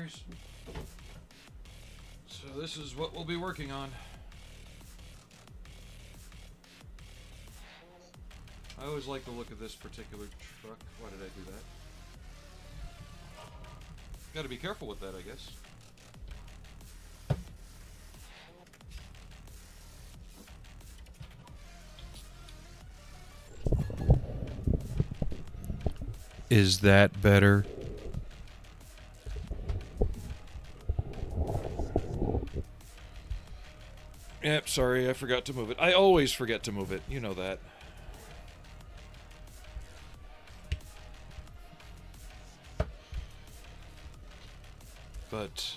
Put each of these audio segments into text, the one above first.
worries. So this is what we'll be working on. I always like the look of this particular truck. Why did I do that? Gotta be careful with that, I guess. Is that better? Yep, sorry, I forgot to move it. I always forget to move it. You know that. But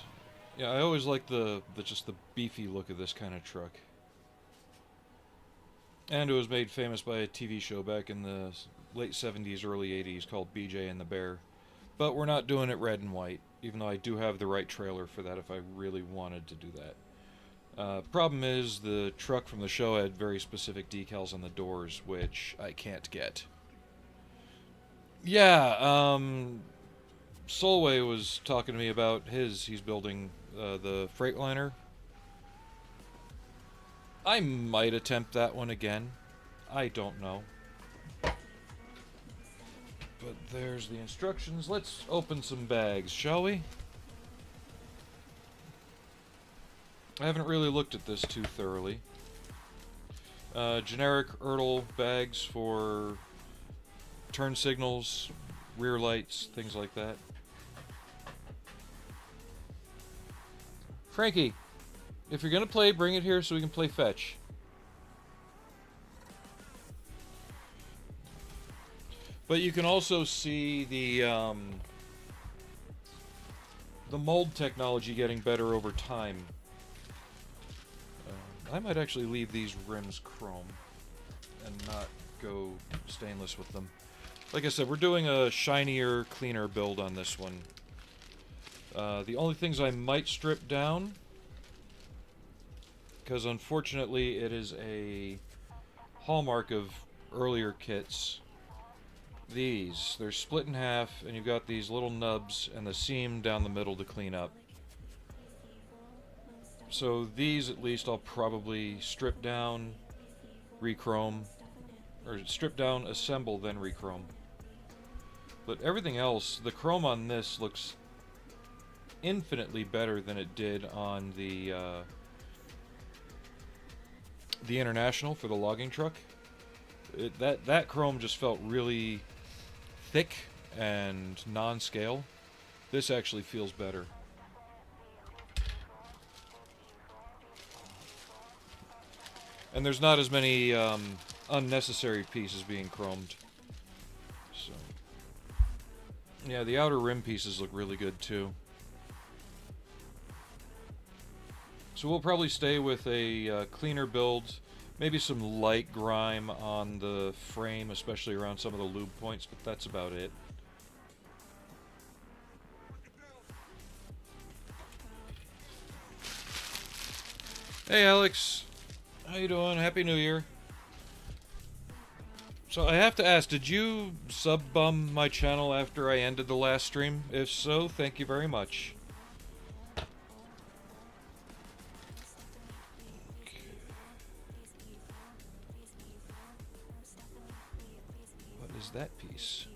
yeah, I always like the just the beefy look of this kind of truck. And it was made famous by a TV show back in the late 70s, early 80s called BJ and the Bear. But we're not doing it red and white, even though I do have the right trailer for that if I really wanted to do that. Problem is, the truck from the show had very specific decals on the doors, which I can't get. Yeah, Solway was talking to me about he's building the Freightliner. I might attempt that one again. I don't know. But there's the instructions. Let's open some bags, shall we? I haven't really looked at this too thoroughly. Generic Ertl bags for turn signals, rear lights, things like that. Frankie, if you're gonna play, bring it here so we can play fetch. But you can also see the mold technology getting better over time. I might actually leave these rims chrome and not go stainless with them. Like I said, we're doing a shinier, cleaner build on this one. The only things I might strip down, because unfortunately it is a hallmark of earlier kits. They're split in half, and you've got these little nubs and the seam down the middle to clean up. So these, at least, I'll probably strip down, rechrome, or strip down, assemble, then rechrome. But everything else, the chrome on this looks infinitely better than it did on the International for the logging truck. That chrome just felt really thick and non-scale. This actually feels better. And there's not as many unnecessary pieces being chromed. So, yeah, the outer rim pieces look really good too. So we'll probably stay with a cleaner build, maybe some light grime on the frame, especially around some of the lube points, but that's about it. Hey Alex, how you doing? Happy New Year. So I have to ask, did you sub-bum my channel after I ended the last stream? If so, thank you very much. That piece,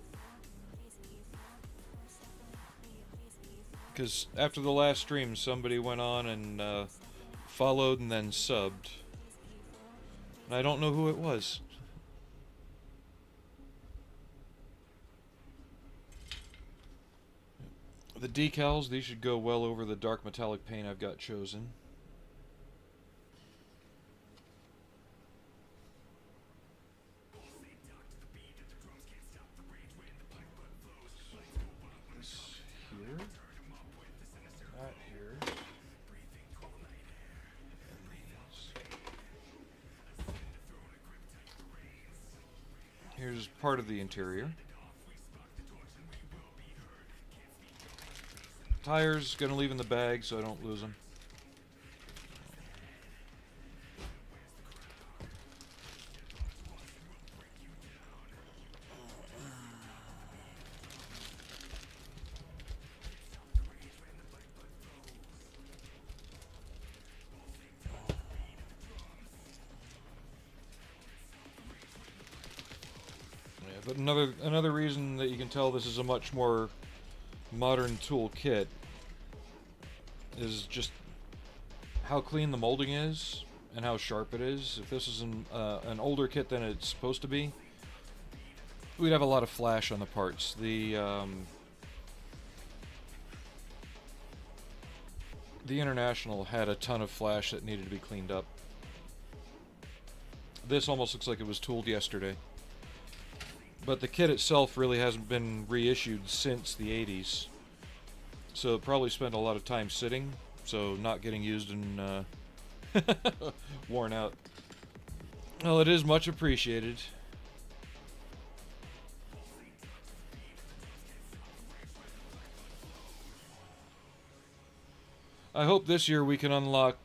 because after the last stream somebody went on and followed and then subbed, and I don't know who it was. The decals, these should go well over the dark metallic paint I've got chosen. Here's part of the interior. Tires, gonna leave in the bag so I don't lose them. But another reason that you can tell this is a much more modern tool kit is just how clean the molding is and how sharp it is. If this is an older kit than it's supposed to be, we'd have a lot of flash on the parts. The International had a ton of flash that needed to be cleaned up. This almost looks like it was tooled yesterday. But the kit itself really hasn't been reissued since the 80s. So it probably spent a lot of time sitting, so not getting used and worn out. Well, it is much appreciated. I hope this year we can unlock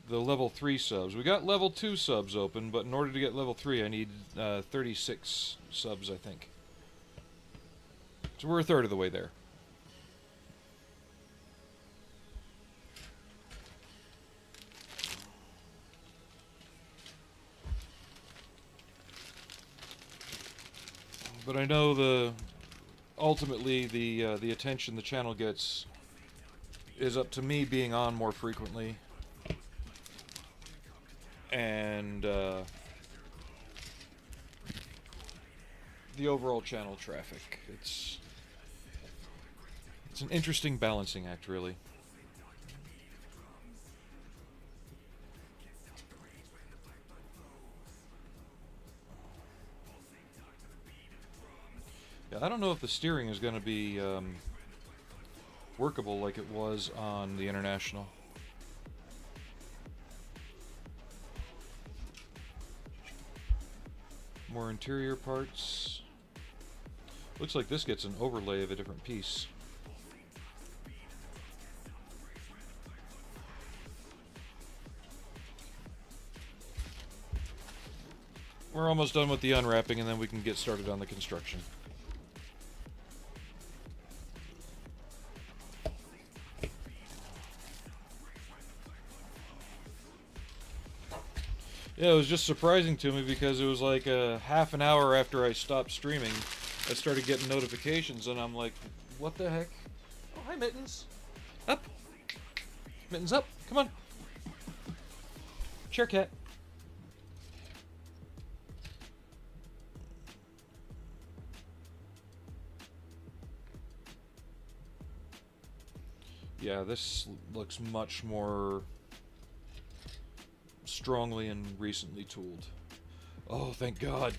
the level 3 subs. We got level 2 subs open, but in order to get level 3 I need 36 subs, I think. So we're a third of the way there. But I know ultimately the attention the channel gets is up to me being on more frequently, and the overall channel traffic. It's an interesting balancing act, really. Yeah, I don't know if the steering is going to be workable like it was on the International. More interior parts. Looks like this gets an overlay of a different piece. We're almost done with the unwrapping, and then we can get started on the construction. Yeah, it was just surprising to me because it was like a half an hour after I stopped streaming, I started getting notifications, and I'm like, what the heck? Oh, hi, Mittens. Up. Mittens, up. Come on. Chair cat. Yeah, this looks much more strongly and recently tooled. Oh, thank God.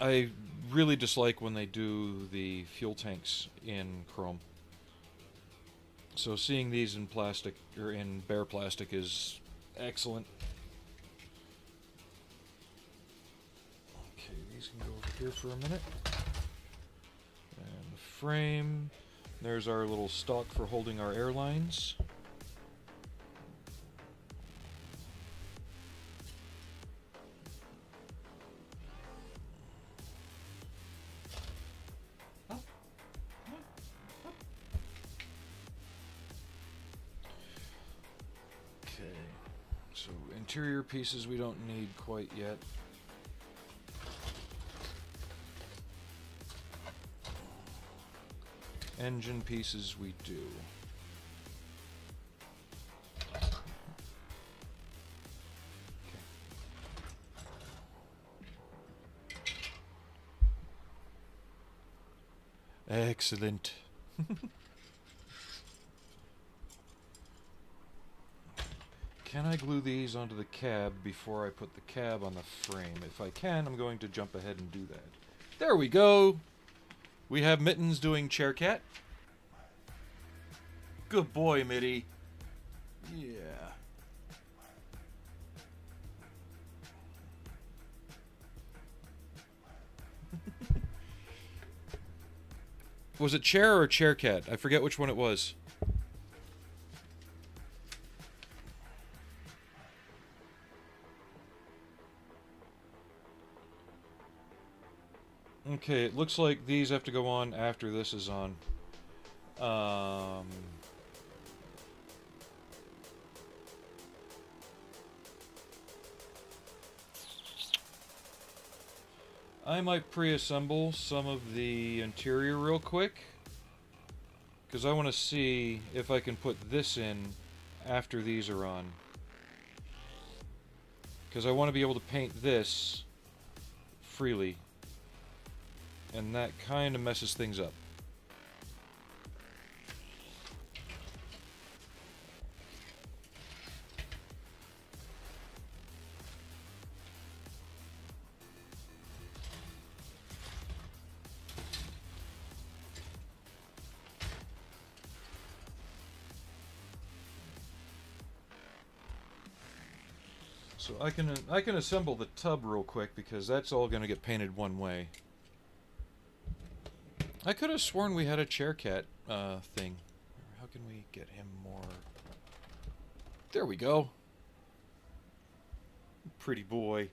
I really dislike when they do the fuel tanks in chrome. So seeing these in plastic, or in bare plastic, is excellent. Okay, these can go over here for a minute. And the frame. There's our little stalk for holding our airlines. So interior pieces we don't need quite yet. Engine pieces we do. Okay. Excellent. Can I glue these onto the cab before I put the cab on the frame? If I can, I'm going to jump ahead and do that. There we go! We have Mittens doing chair cat. Good boy, Mitty. Yeah. Was it chair or chair cat? I forget which one it was. Okay, it looks like these have to go on after this is on. I might pre-assemble some of the interior real quick, because I want to see if I can put this in after these are on. Because I want to be able to paint this freely. And that kind of messes things up. So I can assemble the tub real quick because that's all going to get painted one way. I could have sworn we had a chair cat thing. How can we get him more? There we go. Pretty boy.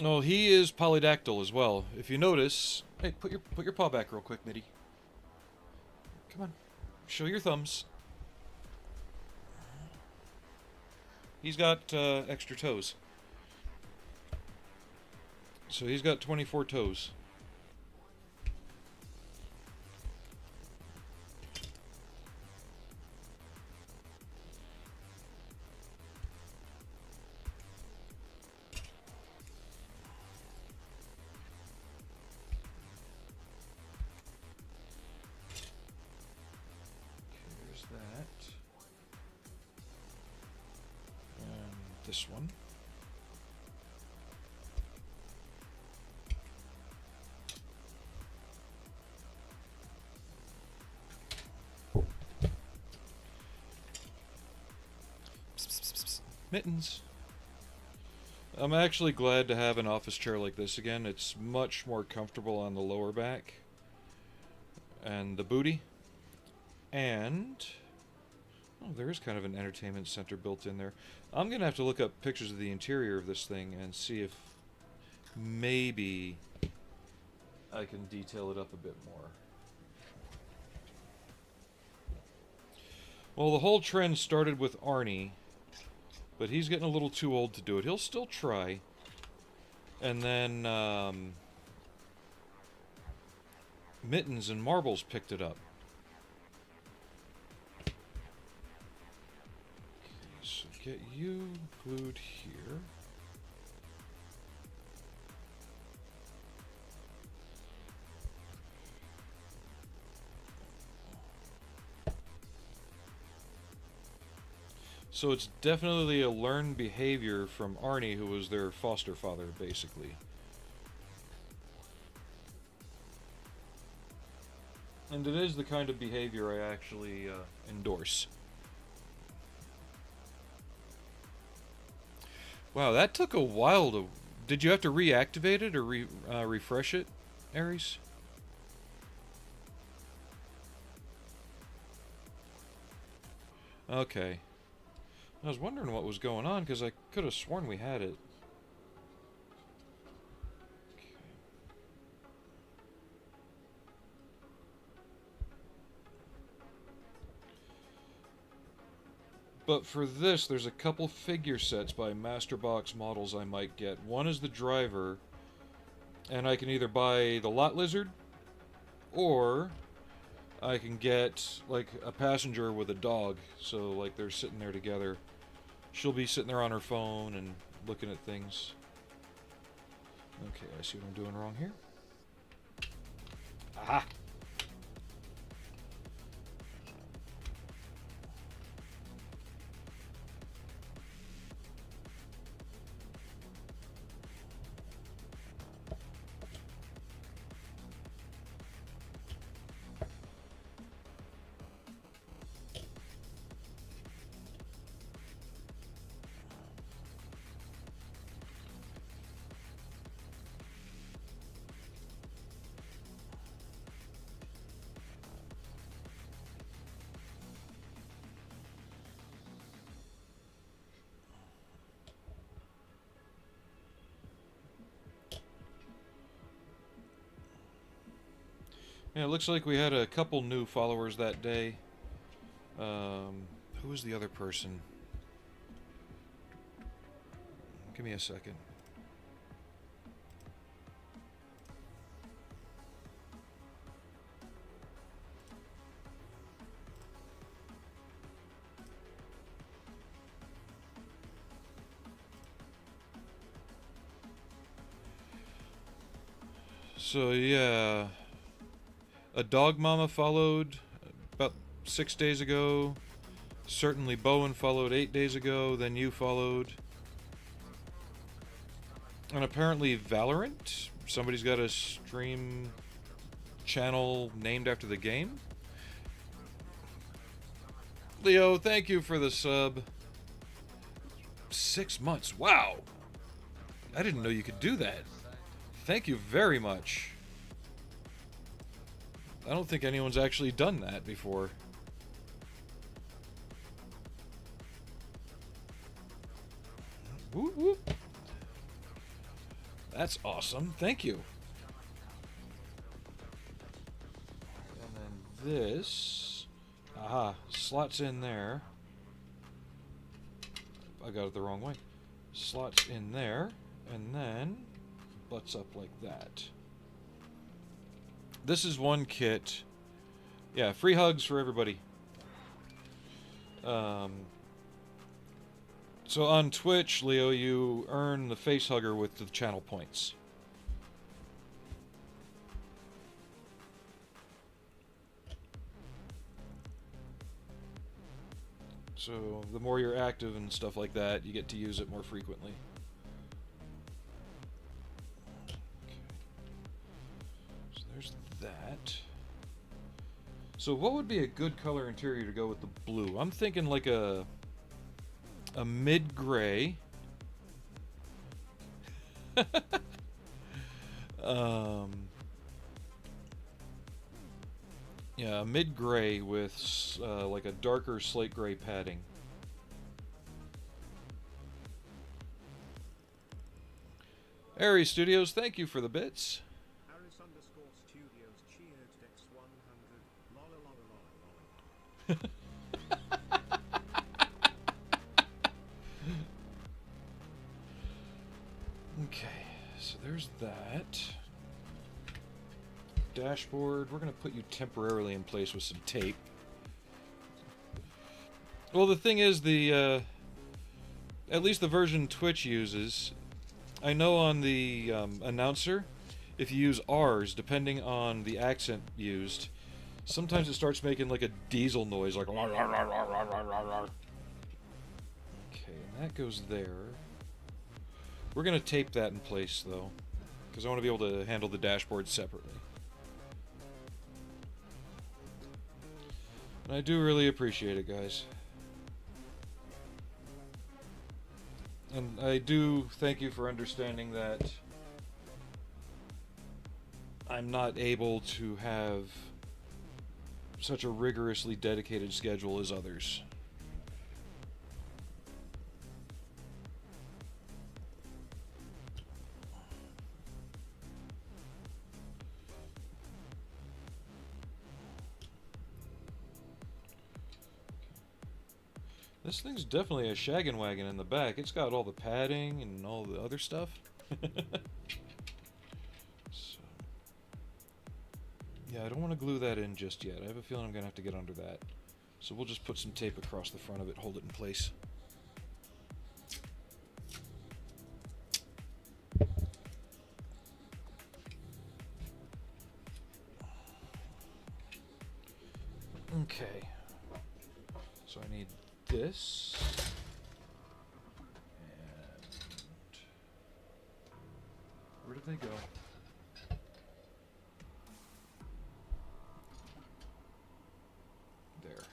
Oh, he is polydactyl as well. If you notice, hey, put your paw back real quick, Mitty. Come on. Show your thumbs. He's got extra toes. So he's got 24 toes. This one. Mittens. I'm actually glad to have an office chair like this again. It's much more comfortable on the lower back and the booty. And oh, there is kind of an entertainment center built in there. I'm going to have to look up pictures of the interior of this thing and see if maybe I can detail it up a bit more. Well, the whole trend started with Arnie, but he's getting a little too old to do it. He'll still try. And then Mittens and Marbles picked it up. So get you glued here. So it's definitely a learned behavior from Arnie, who was their foster father, basically. And it is the kind of behavior I actually endorse. Wow, that took a while to... Did you have to reactivate it or refresh it, Aries? Okay. I was wondering what was going on, because I could have sworn we had it. Okay. But for this, there's a couple figure sets by Masterbox Models I might get. One is the driver, and I can either buy the Lot Lizard, or I can get, like, a passenger with a dog, so, like, they're sitting there together. She'll be sitting there on her phone and looking at things. Okay, I see what I'm doing wrong here. Aha! Yeah, it looks like we had a couple new followers that day. Who was the other person? Give me a second. So yeah, a dog mama followed about 6 days ago. Certainly Bowen followed 8 days ago. Then you followed. And apparently Valorant. Somebody's got a stream channel named after the game. Leo, thank you for the sub. 6 months. Wow. I didn't know you could do that. Thank you very much. I don't think anyone's actually done that before. Whoop, whoop. That's awesome. Thank you. And then this. Aha. Slots in there. I got it the wrong way. Slots in there. And then butts up like that. This is one kit. Yeah, free hugs for everybody. So on Twitch, Leo, you earn the face hugger with the channel points. So the more you're active and stuff like that, you get to use it more frequently. There's that. So what would be a good color interior to go with the blue? I'm thinking like a mid-gray. Yeah, a mid-gray with like a darker slate gray padding. Aries Studios, thank you for the bits. Okay, so there's that. Dashboard, we're going to put you temporarily in place with some tape. Well, the thing is, at least the version Twitch uses, I know on the announcer, if you use R's, depending on the accent used, sometimes it starts making like a diesel noise, like... Okay, and that goes there. We're going to tape that in place, though, because I want to be able to handle the dashboard separately. And I do really appreciate it, guys. And I do thank you for understanding that I'm not able to have such a rigorously dedicated schedule as others. This thing's definitely a shaggin' wagon in the back. It's got all the padding and all the other stuff. So, yeah, I don't want to glue that in just yet. I have a feeling I'm going to have to get under that. So we'll just put some tape across the front of it, hold it in place. Okay. So I need this, and where did they go? There.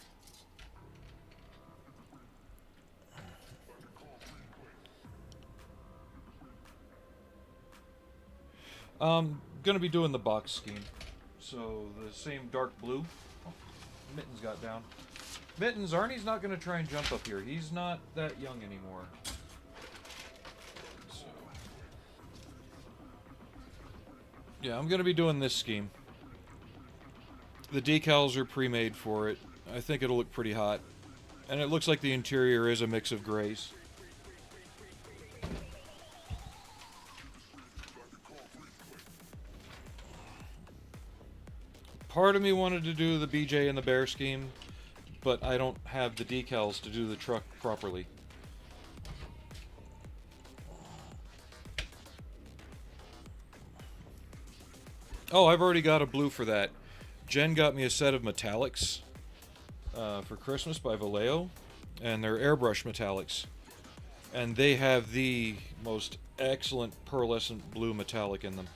Gonna be doing the box scheme, so the same dark blue. Oh, Mittens got down. Mittens, Arnie's not going to try and jump up here. He's not that young anymore. So, yeah, I'm going to be doing this scheme. The decals are pre-made for it. I think it'll look pretty hot. And it looks like the interior is a mix of grays. Part of me wanted to do the BJ and the Bear scheme, but I don't have the decals to do the truck properly. Oh, I've already got a blue for that. Jen got me a set of metallics for Christmas by Vallejo, and they're airbrush metallics. And they have the most excellent pearlescent blue metallic in them.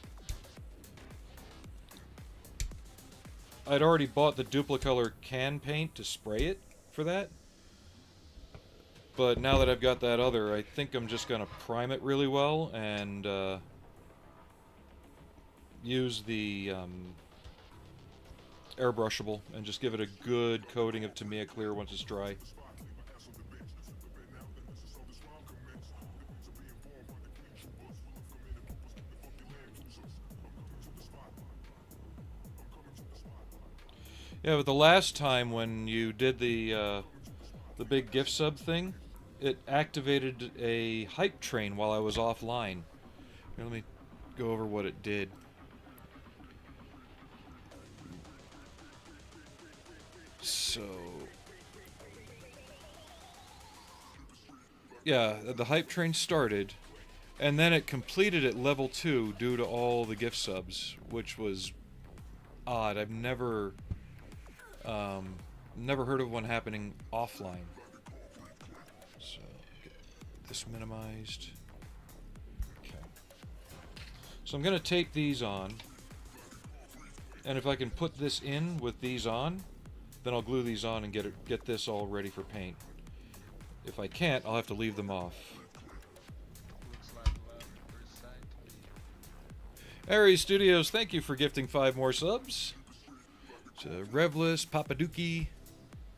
I'd already bought the Duplicolor can paint to spray it for that. But now that I've got that other, I think I'm just going to prime it really well and use the airbrushable and just give it a good coating of Tamiya Clear once it's dry. Yeah, but the last time when you did the big gift sub thing, it activated a hype train while I was offline. Here, let me go over what it did. So, yeah, the hype train started, and then it completed at level 2 due to all the gift subs, which was odd. I've never heard of one happening offline. So, get this minimized. Okay. So I'm going to tape these on, and if I can put this in with these on, then I'll glue these on and get this all ready for paint. If I can't, I'll have to leave them off. Aries Studios, thank you for gifting 5 more subs. Revless, Papaduki,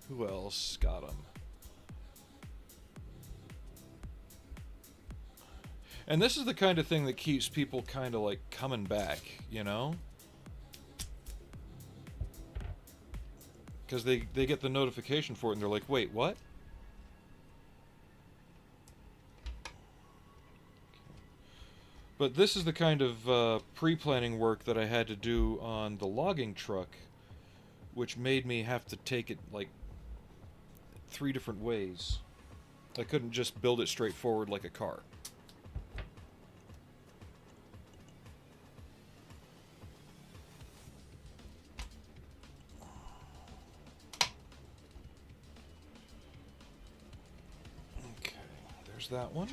who else got them? And this is the kind of thing that keeps people kind of like coming back, you know? Because they get the notification for it and they're like, wait, what? But this is the kind of pre-planning work that I had to do on the logging truck, which made me have to take it like 3 different ways. I couldn't just build it straightforward like a car. Okay, there's that one.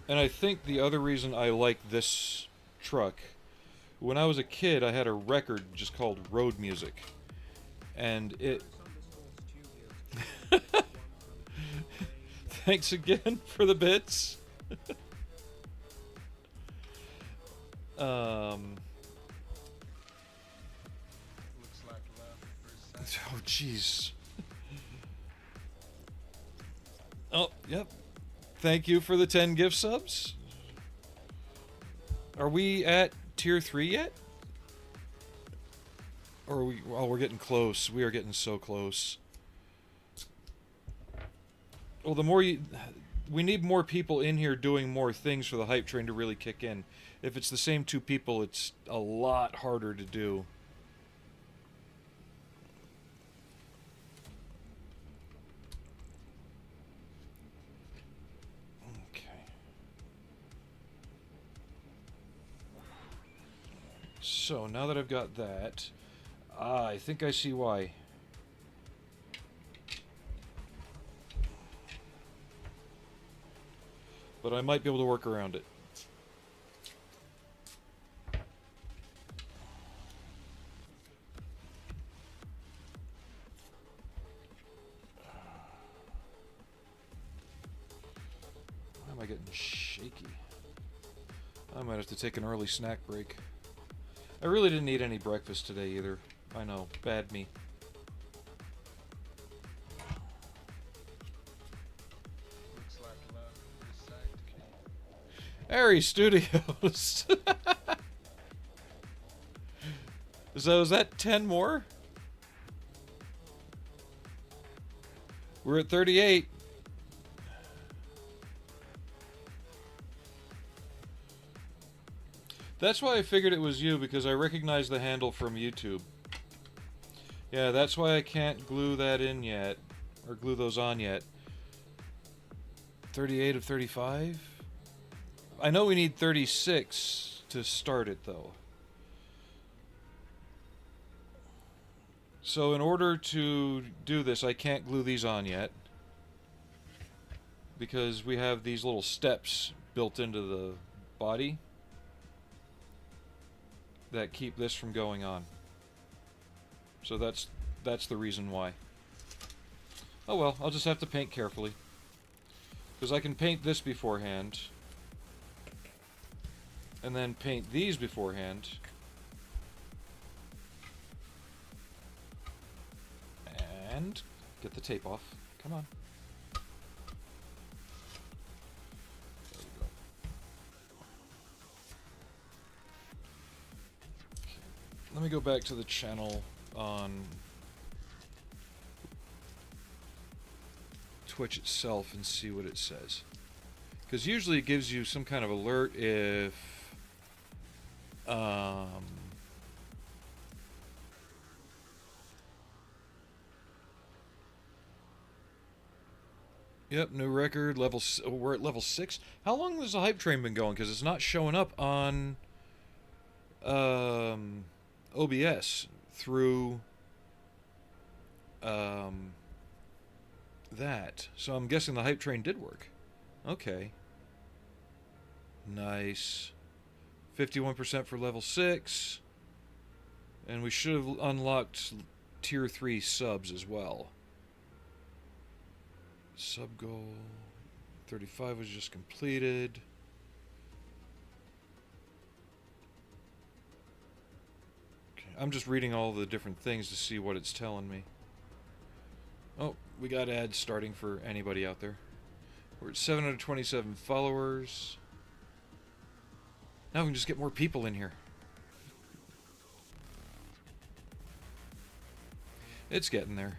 And I think the other reason I like this truck, when I was a kid, I had a record just called Road Music. And it... Thanks again for the bits. Oh, jeez. Oh, yep. Thank you for the 10 gift subs. Are we at tier 3 yet? Or are we... Oh, we're getting close. We are getting so close. Well, the more you... We need more people in here doing more things for the hype train to really kick in. If it's the same 2 people, it's a lot harder to do. So, now that I've got that, I think I see why. But I might be able to work around it. Why am I getting shaky? I might have to take an early snack break. I really didn't eat any breakfast today either. I know, bad me. Aries Studios. So is that 10 more? We're at 38. That's why I figured it was you, because I recognized the handle from YouTube. Yeah, that's why I can't glue that in yet. Or glue those on yet. 38 of 35? I know we need 36 to start it, though. So in order to do this, I can't glue these on yet. Because we have these little steps built into the body that keep this from going on. So that's the reason why. Oh well, I'll just have to paint carefully. Because I can paint this beforehand. And then paint these beforehand. And get the tape off. Come on. There we go. Okay. Let me go back to the channel on Twitch itself and see what it says. Because usually it gives you some kind of alert if yep, new record, we're at level 6. How long has the hype train been going? Because it's not showing up on OBS through that. So I'm guessing the hype train did work. Okay. Nice. 51% for level 6. And we should have unlocked tier 3 subs as well. Sub goal 35 was just completed. Okay, I'm just reading all the different things to see what it's telling me. Oh, we got ads starting for anybody out there. We're at 727 followers. Now we can just get more people in here. It's getting there.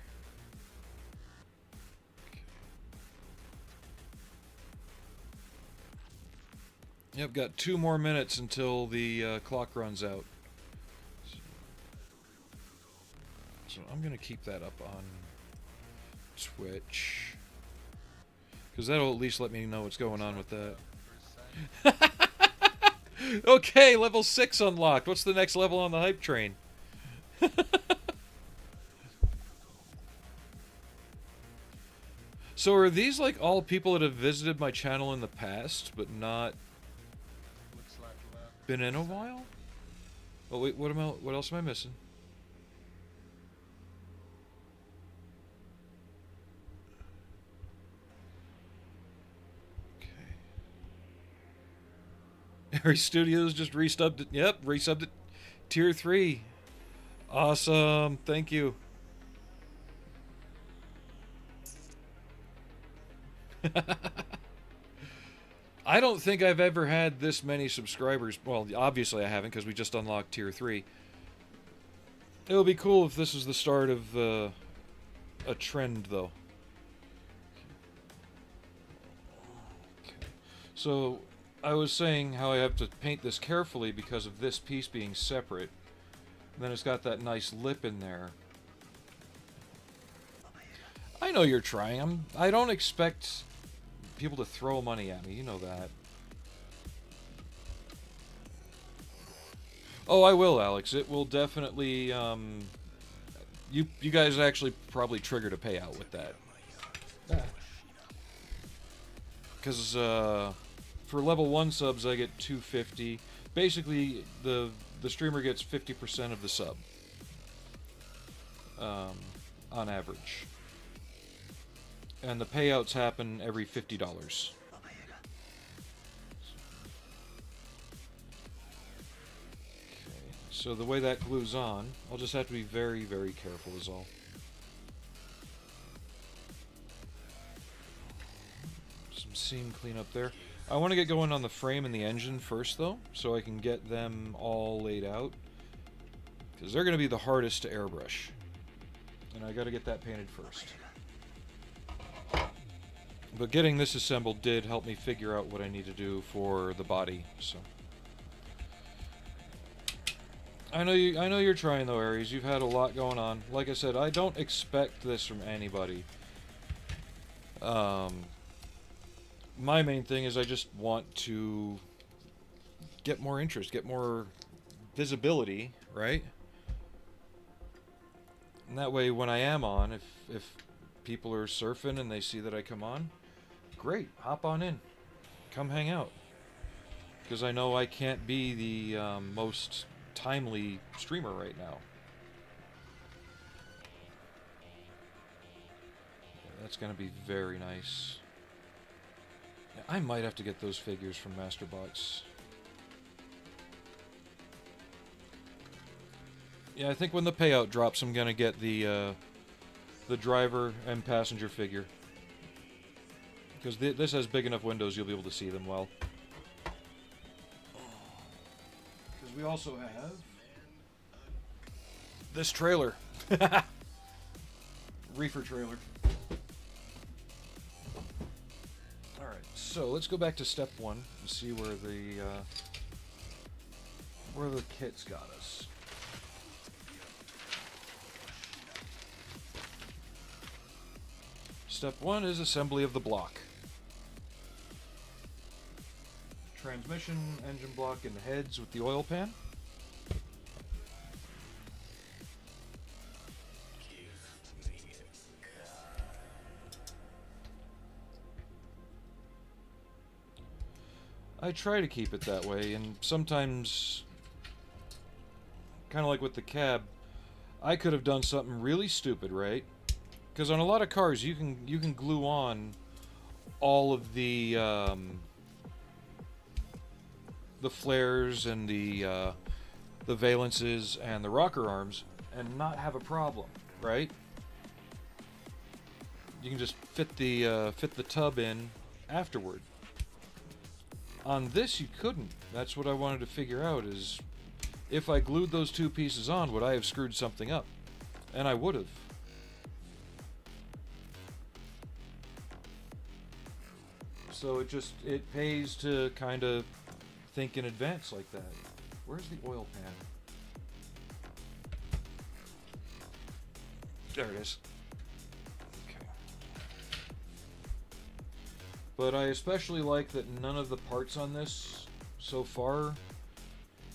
Yep, got 2 more minutes until the clock runs out. So I'm going to keep that up on Twitch. Because that'll at least let me know what's going on with that. Okay, level 6 unlocked. What's the next level on the hype train? So are these like all people that have visited my channel in the past, but not been in a while? Oh wait, what else am I missing? Harry Studios just resubbed it. Yep, resubbed it. Tier 3. Awesome. Thank you. I don't think I've ever had this many subscribers. Well, obviously I haven't because we just unlocked Tier 3. It would be cool if this is the start of a trend, though. Okay. So I was saying how I have to paint this carefully because of this piece being separate. And then it's got that nice lip in there. I know you're trying. I don't expect people to throw money at me. You know that. Oh, I will, Alex. It will definitely. You guys actually probably triggered a payout with that. Because for level 1 subs, I get 250. Basically, the streamer gets 50% of the sub. On average. And the payouts happen every $50. Okay, so the way that glues on, I'll just have to be very, very careful is all. Some seam cleanup there. I want to get going on the frame and the engine first, though, so I can get them all laid out. Because they're going to be the hardest to airbrush. And I got to get that painted first. But getting this assembled did help me figure out what I need to do for the body, so. I know you're trying though, Aries. You've had a lot going on. Like I said, I don't expect this from anybody. Um, my main thing is I just want to get more interest, get more visibility, right? And that way, when I am on, if people are surfing and they see that I come on, great, hop on in, come hang out. Because I know I can't be the most timely streamer right now. That's going to be very nice. Yeah, I might have to get those figures from Masterbox. Yeah, I think when the payout drops, I'm going to get the driver and passenger figure. Because this has big enough windows, you'll be able to see them well. Because we also have this trailer. Reefer trailer. Alright, so let's go back to step 1 and see where the kit's got us. Step 1 is assembly of the block. Transmission, engine block, and heads with the oil pan. I try to keep it that way, and sometimes, kind of like with the cab, I could have done something really stupid, right? Because on a lot of cars, you can glue on all of the flares and the valences and the rocker arms and not have a problem, right? You can just fit the tub in afterward. On this, you couldn't. That's what I wanted to figure out, is if I glued those two pieces on, would I have screwed something up? And I would have. So it pays to kind of think in advance like that. Where's the oil pan? There it is. Okay. But I especially like that none of the parts on this so far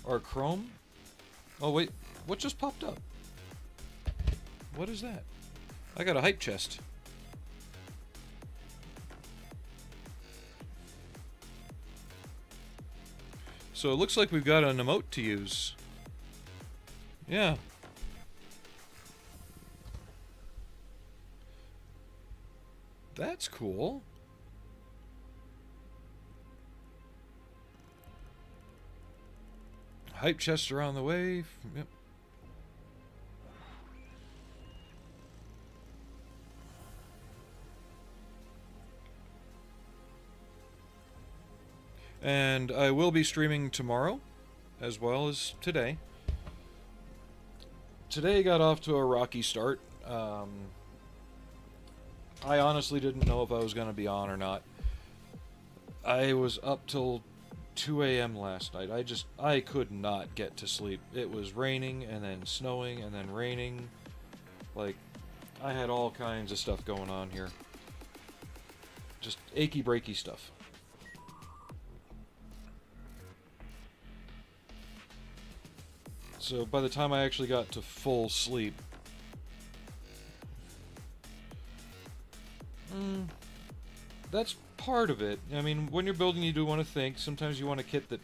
are chrome. Oh wait, what just popped up? What is that? I got a hype chest. So it looks like we've got an emote to use. Yeah. That's cool. Hype chests are on the way. Yep. And I will be streaming tomorrow, as well as today. Today got off to a rocky start. I honestly didn't know if I was going to be on or not. I was up till 2 a.m. last night. I could not get to sleep. It was raining, and then snowing, and then raining. Like, I had all kinds of stuff going on here. Just achy breaky stuff. So by the time I actually got to full sleep, that's part of it. I mean, when you're building, you do want to think. Sometimes you want a kit that...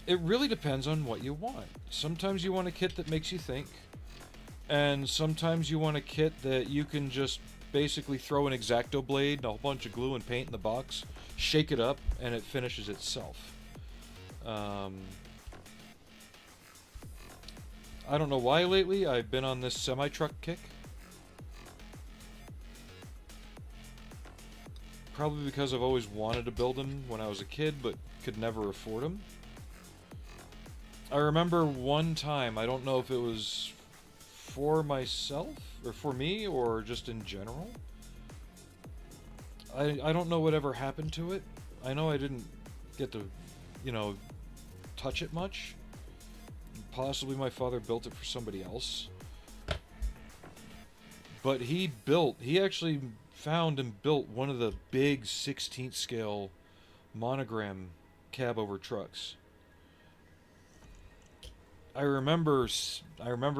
It really depends on what you want. Sometimes you want a kit that makes you think, and sometimes you want a kit that you can just basically throw an X-Acto blade and a whole bunch of glue and paint in the box, shake it up, and it finishes itself. I don't know why lately I've been on this semi-truck kick. Probably because I've always wanted to build them when I was a kid, but could never afford them. I remember one time, I don't know if it was for myself, or for me, or just in general. I don't know whatever happened to it. I know I didn't get to, touch it much. possibly my father built it for somebody else. But he actually found and built one of the big 16th scale monogram cabover trucks. I remember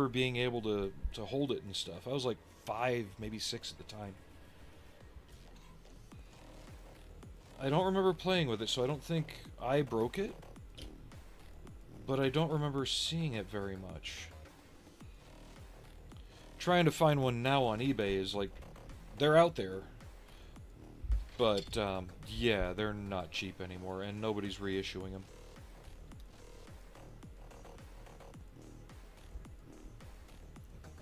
being able to hold it and stuff. I was like 5, maybe 6 at the time. I don't remember playing with it, so I don't think I broke it. But I don't remember seeing it very much. Trying to find one now on eBay is like, they're out there. But, yeah, they're not cheap anymore, and nobody's reissuing them.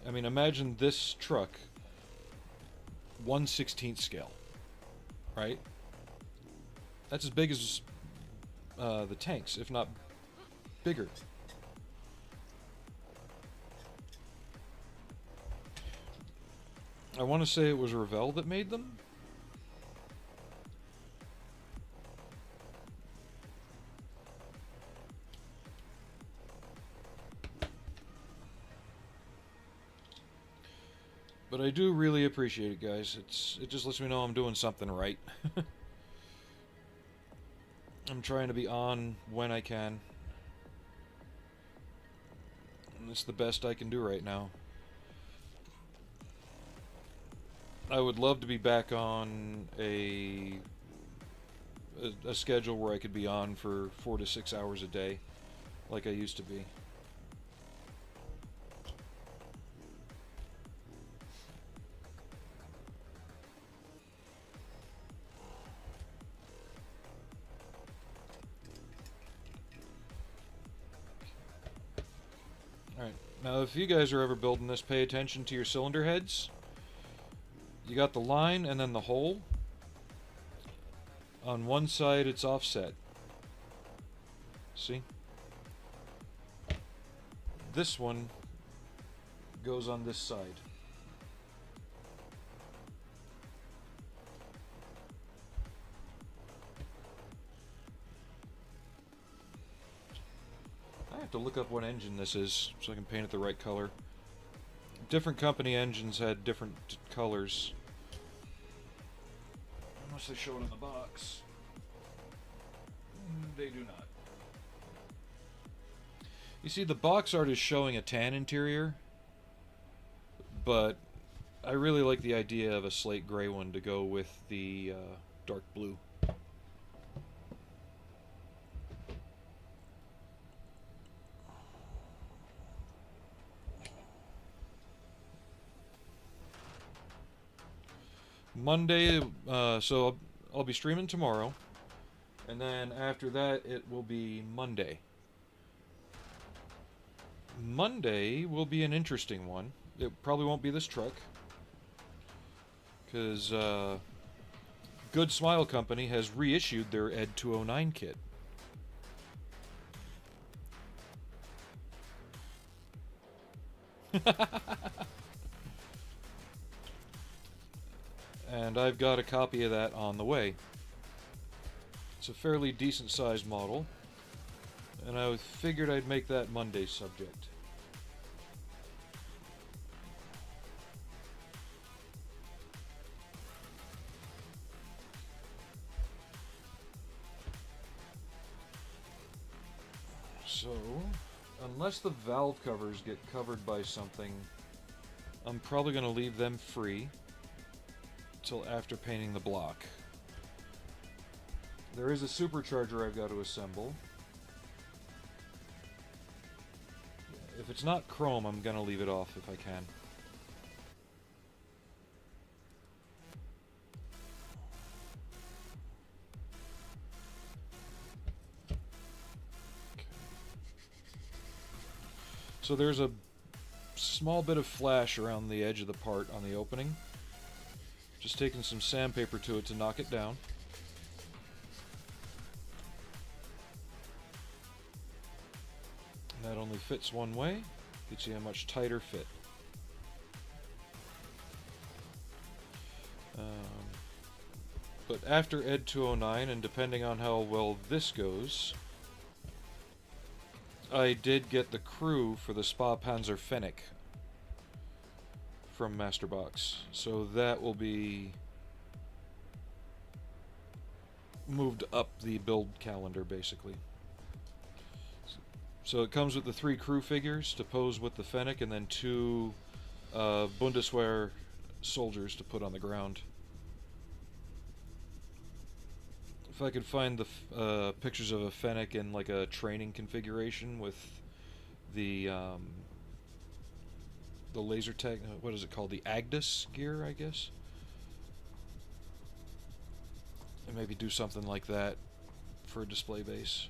I mean, imagine this truck, 1/16 scale, right? That's as big as the tanks, if not bigger. I want to say it was Revell that made them. But I do really appreciate it, guys. It just lets me know I'm doing something right. I'm trying to be on when I can. And it's the best I can do right now. I would love to be back on a schedule where I could be on for 4 to 6 hours a day, like I used to be. Alright, now if you guys are ever building this, pay attention to your cylinder heads. You got the line and then the hole. On one side it's offset. See? This one goes on this side. I have to look up what engine this is so I can paint it the right color. Different company engines had different colors. Unless they show it in the box. They do not. You see, the box art is showing a tan interior, but I really like the idea of a slate gray one to go with the dark blue. Monday, so I'll be streaming tomorrow, and then after that it will be Monday. Monday will be an interesting one. It probably won't be this truck, because Good Smile Company has reissued their Ed 209 kit. And I've got a copy of that on the way. It's a fairly decent sized model, and I figured I'd make that Monday's subject. So, unless the valve covers get covered by something, I'm probably going to leave them free till after painting the block. There is a supercharger I've got to assemble. If it's not chrome, I'm gonna leave it off if I can. Okay. So there's a small bit of flash around the edge of the part on the opening. Just taking some sandpaper to it to knock it down. And that only fits one way, gets you a much tighter fit. But after Ed 209, and depending on how well this goes, I did get the crew for the Spa Panzer Fennec from Masterbox, so that will be moved up the build calendar, basically. So it comes with the 3 crew figures to pose with the Fennec, and then 2 Bundeswehr soldiers to put on the ground. If I could find the pictures of a Fennec in like a training configuration with the laser tag, what is it called? The Agdis gear, I guess. And maybe do something like that for a display base.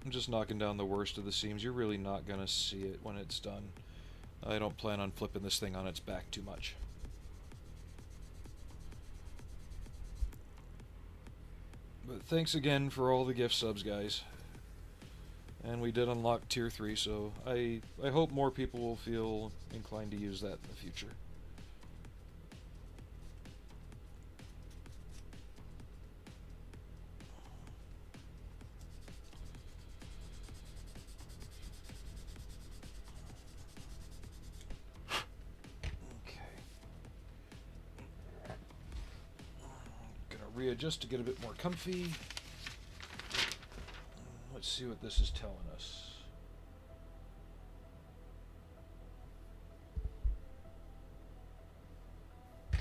I'm just knocking down the worst of the seams. You're really not going to see it when it's done. I don't plan on flipping this thing on its back too much. But thanks again for all the gift subs, guys. And we did unlock Tier 3, so I hope more people will feel inclined to use that in the future. Readjust to get a bit more comfy. Let's see what this is telling us.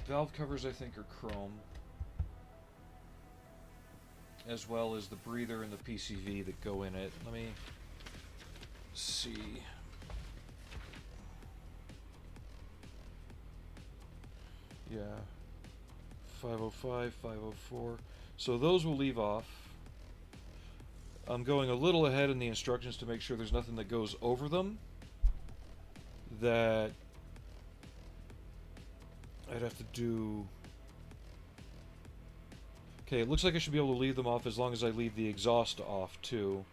Valve covers, I think, are chrome, as well as the breather and the PCV that go in it. Let me see. Yeah. 505, 504. So those will leave off. I'm going a little ahead in the instructions to make sure there's nothing that goes over them that I'd have to do. Okay, it looks like I should be able to leave them off as long as I leave the exhaust off too,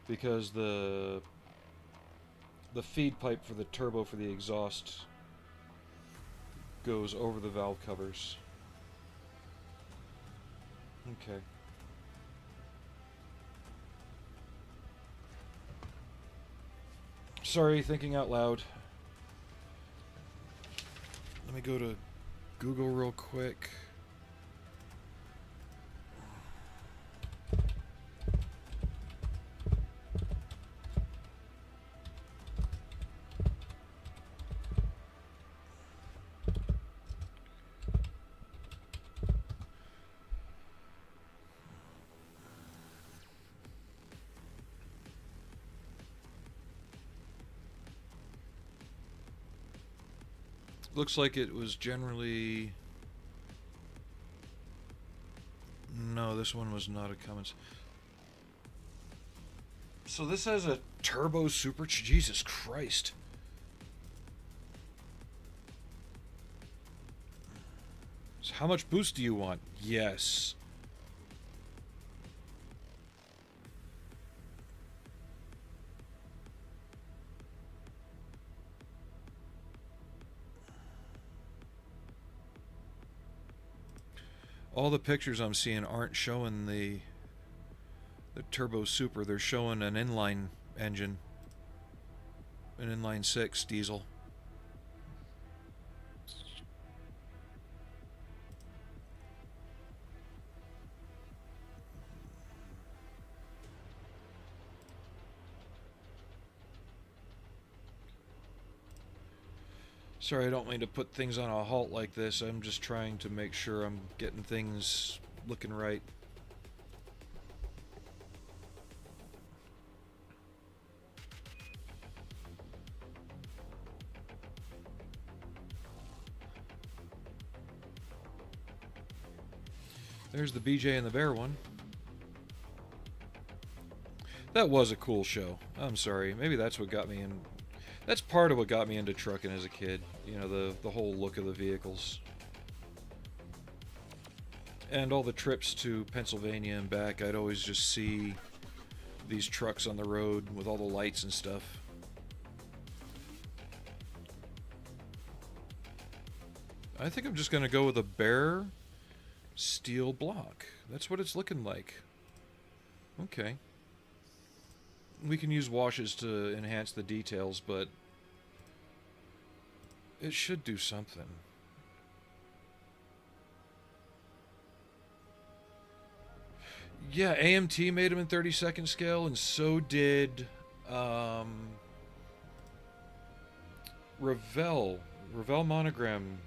because the feed pipe for the turbo for the exhaust goes over the valve covers. Okay. Sorry, thinking out loud. Let me go to Google real quick. Looks like it was generally... No, this one was not a Cummins. So this has a turbo super... Jesus Christ. So how much boost do you want? Yes. All the pictures I'm seeing aren't showing the turbo super. They're showing an inline engine, an inline 6 diesel. Sorry, I don't mean to put things on a halt like this. I'm just trying to make sure I'm getting things looking right. There's the BJ and the Bear one. That was a cool show. I'm sorry. Maybe that's what got me in. That's part of what got me into trucking as a kid. You know, the whole look of the vehicles. And all the trips to Pennsylvania and back, I'd always just see these trucks on the road with all the lights and stuff. I think I'm just going to go with a bare steel block. That's what it's looking like. Okay. We can use washes to enhance the details, but it should do something. Yeah, AMT made them in 32nd scale, and so did Revell. Revell Monogram.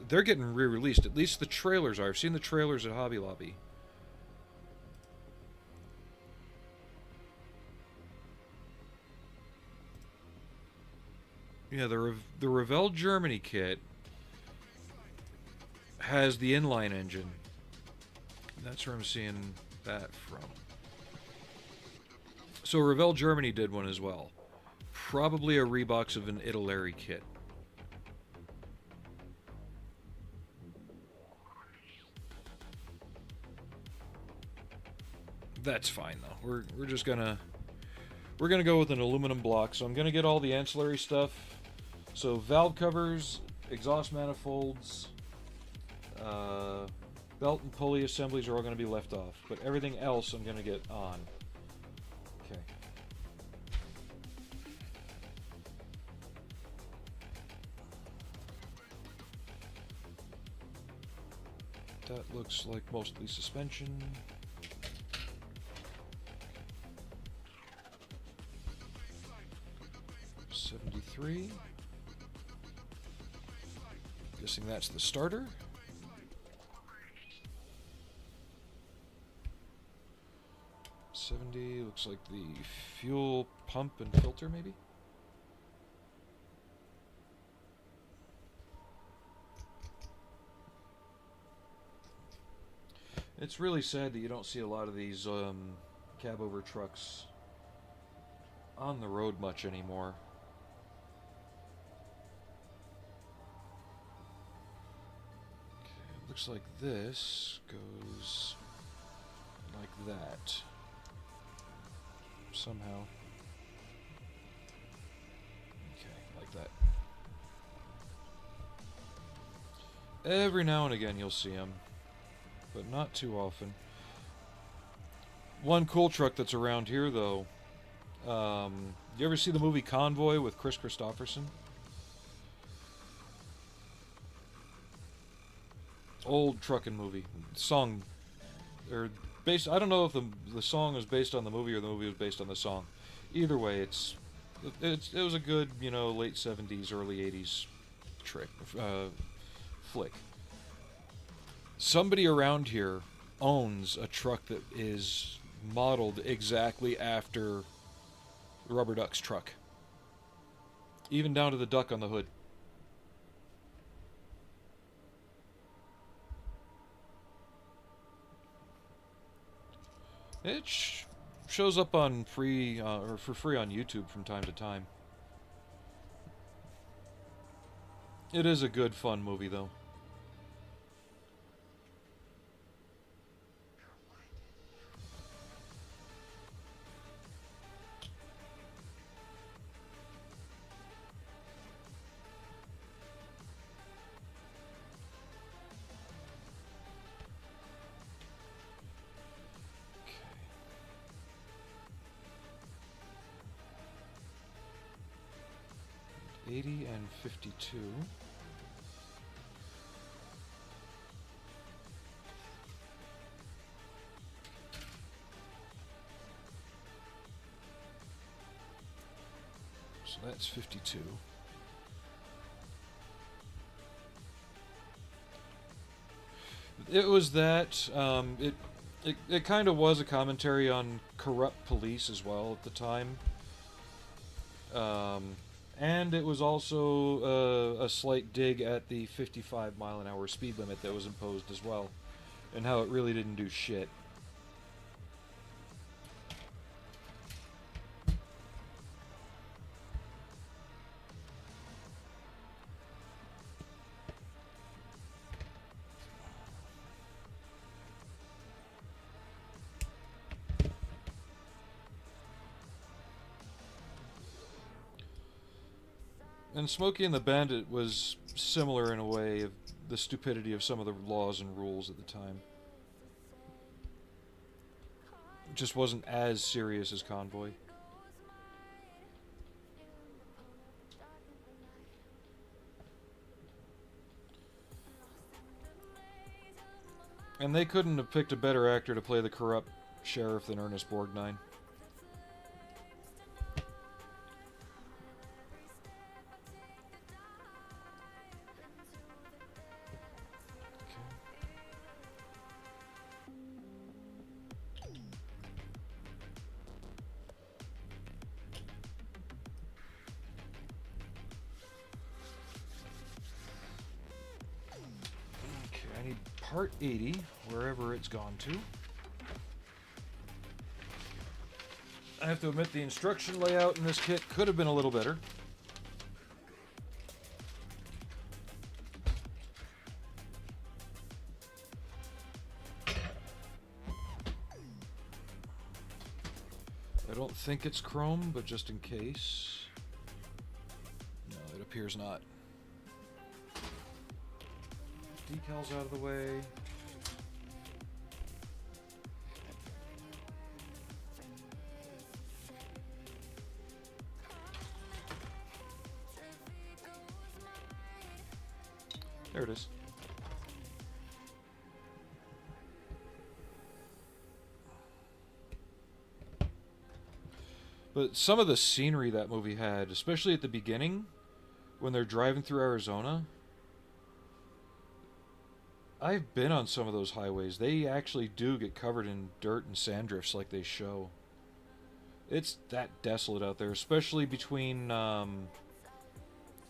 They're getting re-released. At least the trailers are. I've seen the trailers at Hobby Lobby. Yeah, the Revell Germany kit has the inline engine. That's where I'm seeing that from. So Revell Germany did one as well. Probably a rebox of an Italeri kit. That's fine though. We're just gonna go with an aluminum block. So I'm gonna get all the ancillary stuff. So valve covers, exhaust manifolds, belt and pulley assemblies are all going to be left off, but everything else I'm going to get on. Okay. That looks like mostly suspension. 73. Guessing that's the starter. 70 looks like the fuel pump and filter, maybe? It's really sad that you don't see a lot of these cabover trucks on the road much anymore. Okay, looks like this goes like that. Somehow. Okay, like that. Every now and again you'll see them, but not too often. One cool truck that's around here, though. You ever see the movie Convoy with Chris Christopherson? Old trucking movie. Song, or based. I don't know if the song is based on the movie or the movie was based on the song. Either way, it was a good, late 70s, early 80s flick. Somebody around here owns a truck that is modeled exactly after Rubber Duck's truck. Even down to the duck on the hood. It shows up on free or for free on YouTube from time to time. It is a good, fun movie, though. Okay. 80 and 52. So that's 52. It was that. It kind of was a commentary on corrupt police as well at the time. And it was also a slight dig at the 55 mile an hour speed limit that was imposed as well, and how it really didn't do shit. And Smokey and the Bandit was similar in a way of the stupidity of some of the laws and rules at the time. It just wasn't as serious as Convoy. And they couldn't have picked a better actor to play the corrupt sheriff than Ernest Borgnine. Part 80, wherever it's gone to. I have to admit the instruction layout in this kit could have been a little better. I don't think it's chrome, but just in case. No, it appears not. Decals out of the way. There it is. But some of the scenery that movie had, especially at the beginning, when they're driving through Arizona, I've been on some of those highways. They actually do get covered in dirt and sand drifts like they show. It's that desolate out there, especially between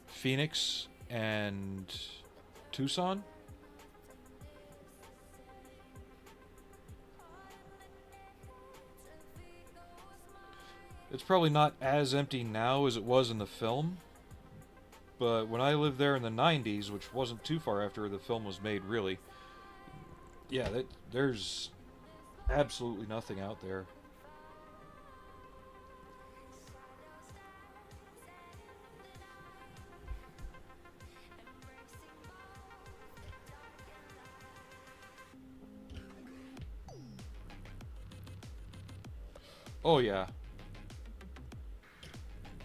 Phoenix and Tucson. It's probably not as empty now as it was in the film. But when I lived there in the 90s, which wasn't too far after the film was made, really, yeah, there's absolutely nothing out there. Oh, yeah.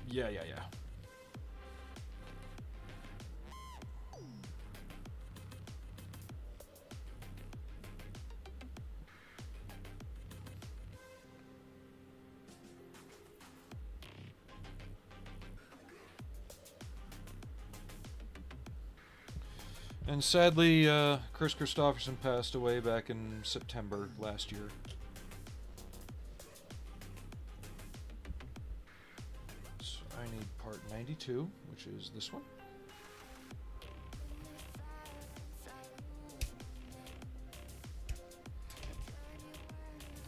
Yeah. And sadly, Chris Christopherson passed away back in September last year. So I need part 92, which is this one.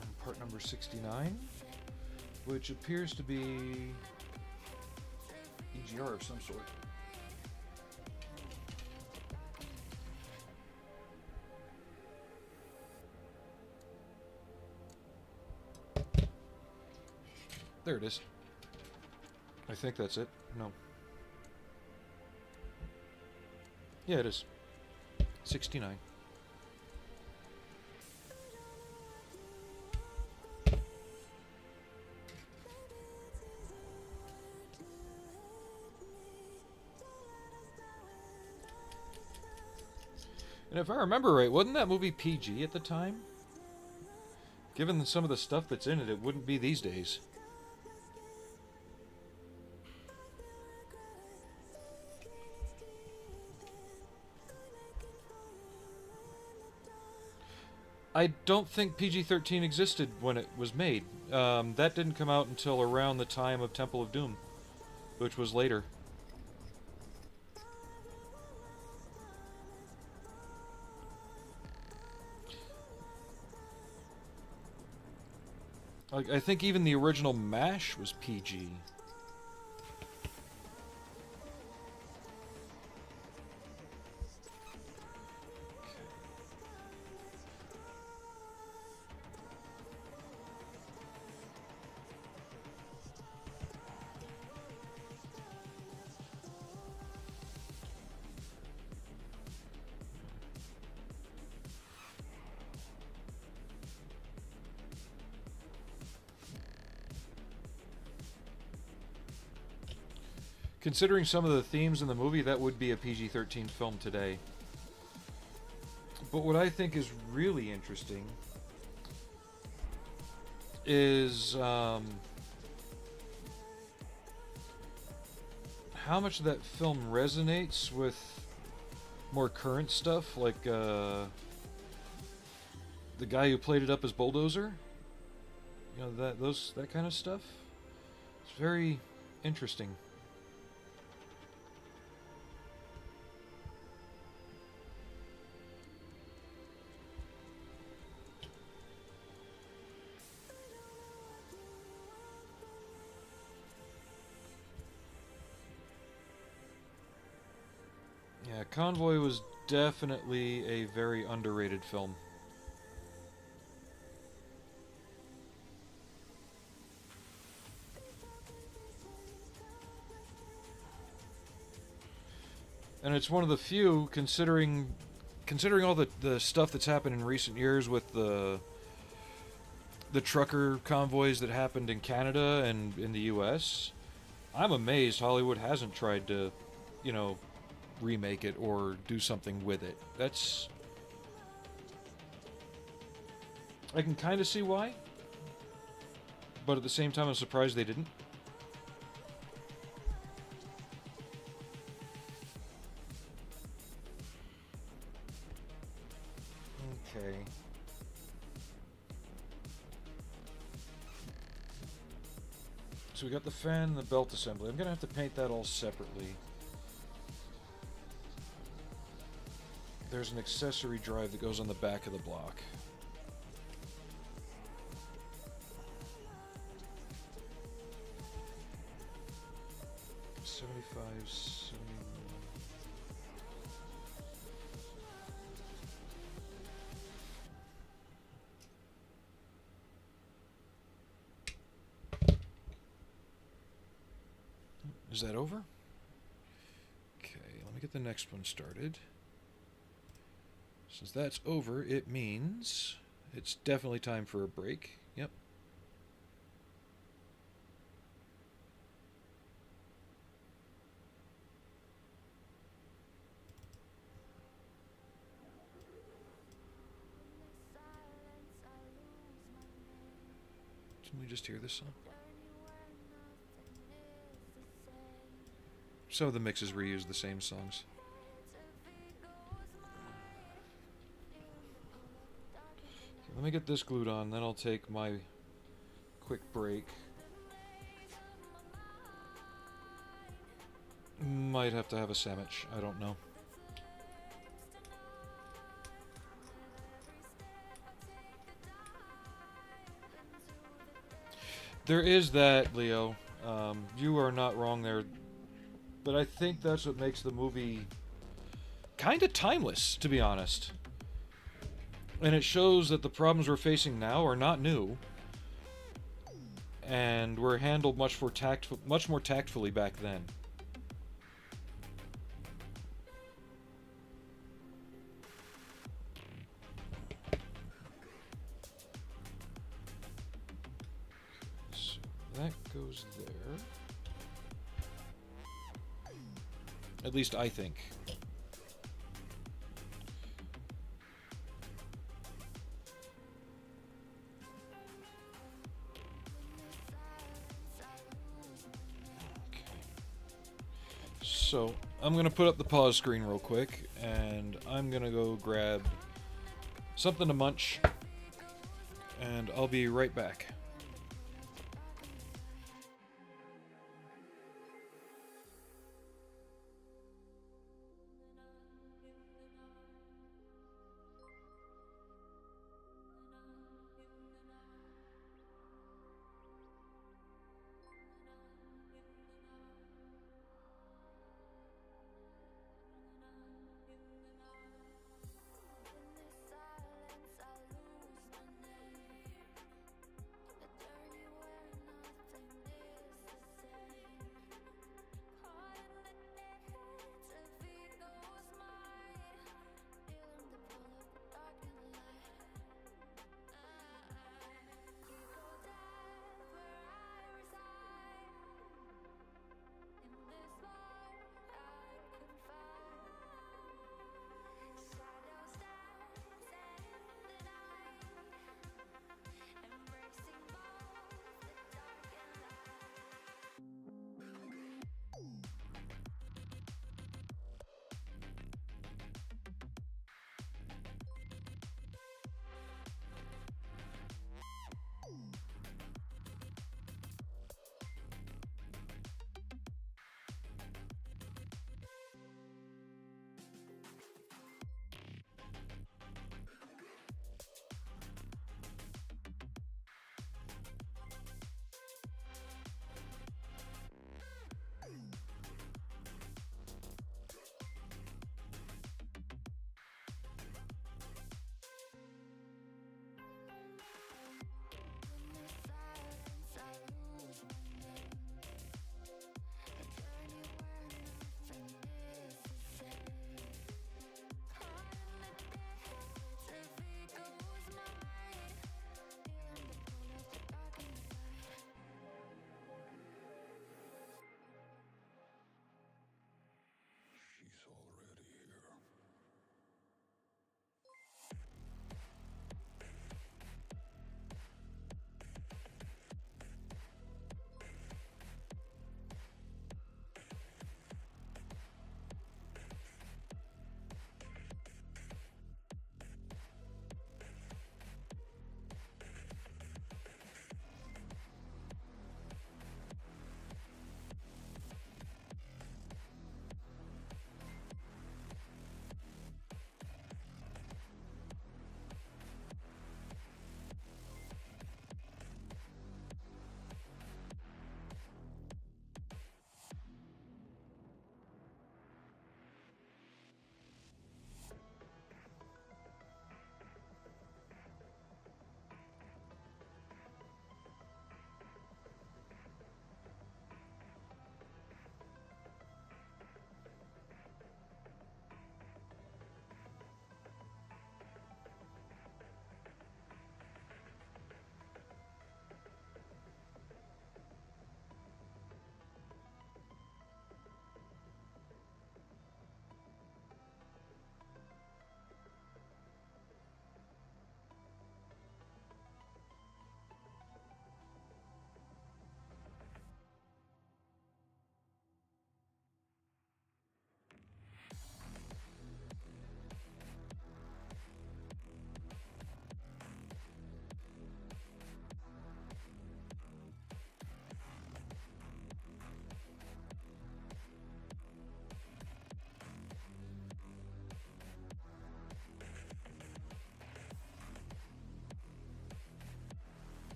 And part number 69, which appears to be EGR of some sort. There it is. I think that's it. No. Yeah, it is. 69. And if I remember right, wasn't that movie PG at the time? Given some of the stuff that's in it, it wouldn't be these days. I don't think PG-13 existed when it was made. That didn't come out until around the time of Temple of Doom, which was later. Like, I think even the original MASH was PG. Considering some of the themes in the movie, that would be a PG-13 film today. But what I think is really interesting is how much of that film resonates with more current stuff, like the guy who played it up as Bulldozer. You know, that kind of stuff. It's very interesting. Yeah, Convoy was definitely a very underrated film. And it's one of the few, considering all the stuff that's happened in recent years with the trucker convoys that happened in Canada and in the US. I'm amazed Hollywood hasn't tried to, you know, remake it or do something with it. That's... I can kind of see why, but at the same time I'm surprised they didn't. Okay. So we got the fan and the belt assembly. I'm gonna have to paint that all separately. There's an accessory drive that goes on the back of the block. Is that over? Okay, let me get the next one started. Since that's over, it means it's definitely time for a break. Yep. Can we just hear this song? Some of the mixes reuse the same songs. Okay, let me get this glued on, then I'll take my quick break. Might have to have a sandwich, I don't know. There is that, Leo. You are not wrong there. But I think that's what makes the movie kind of timeless, to be honest. And it shows that the problems we're facing now are not new. And were handled much more tactfully back then. So that goes there. At least I think. Okay. So, I'm going to put up the pause screen real quick, and I'm going to go grab something to munch, and I'll be right back.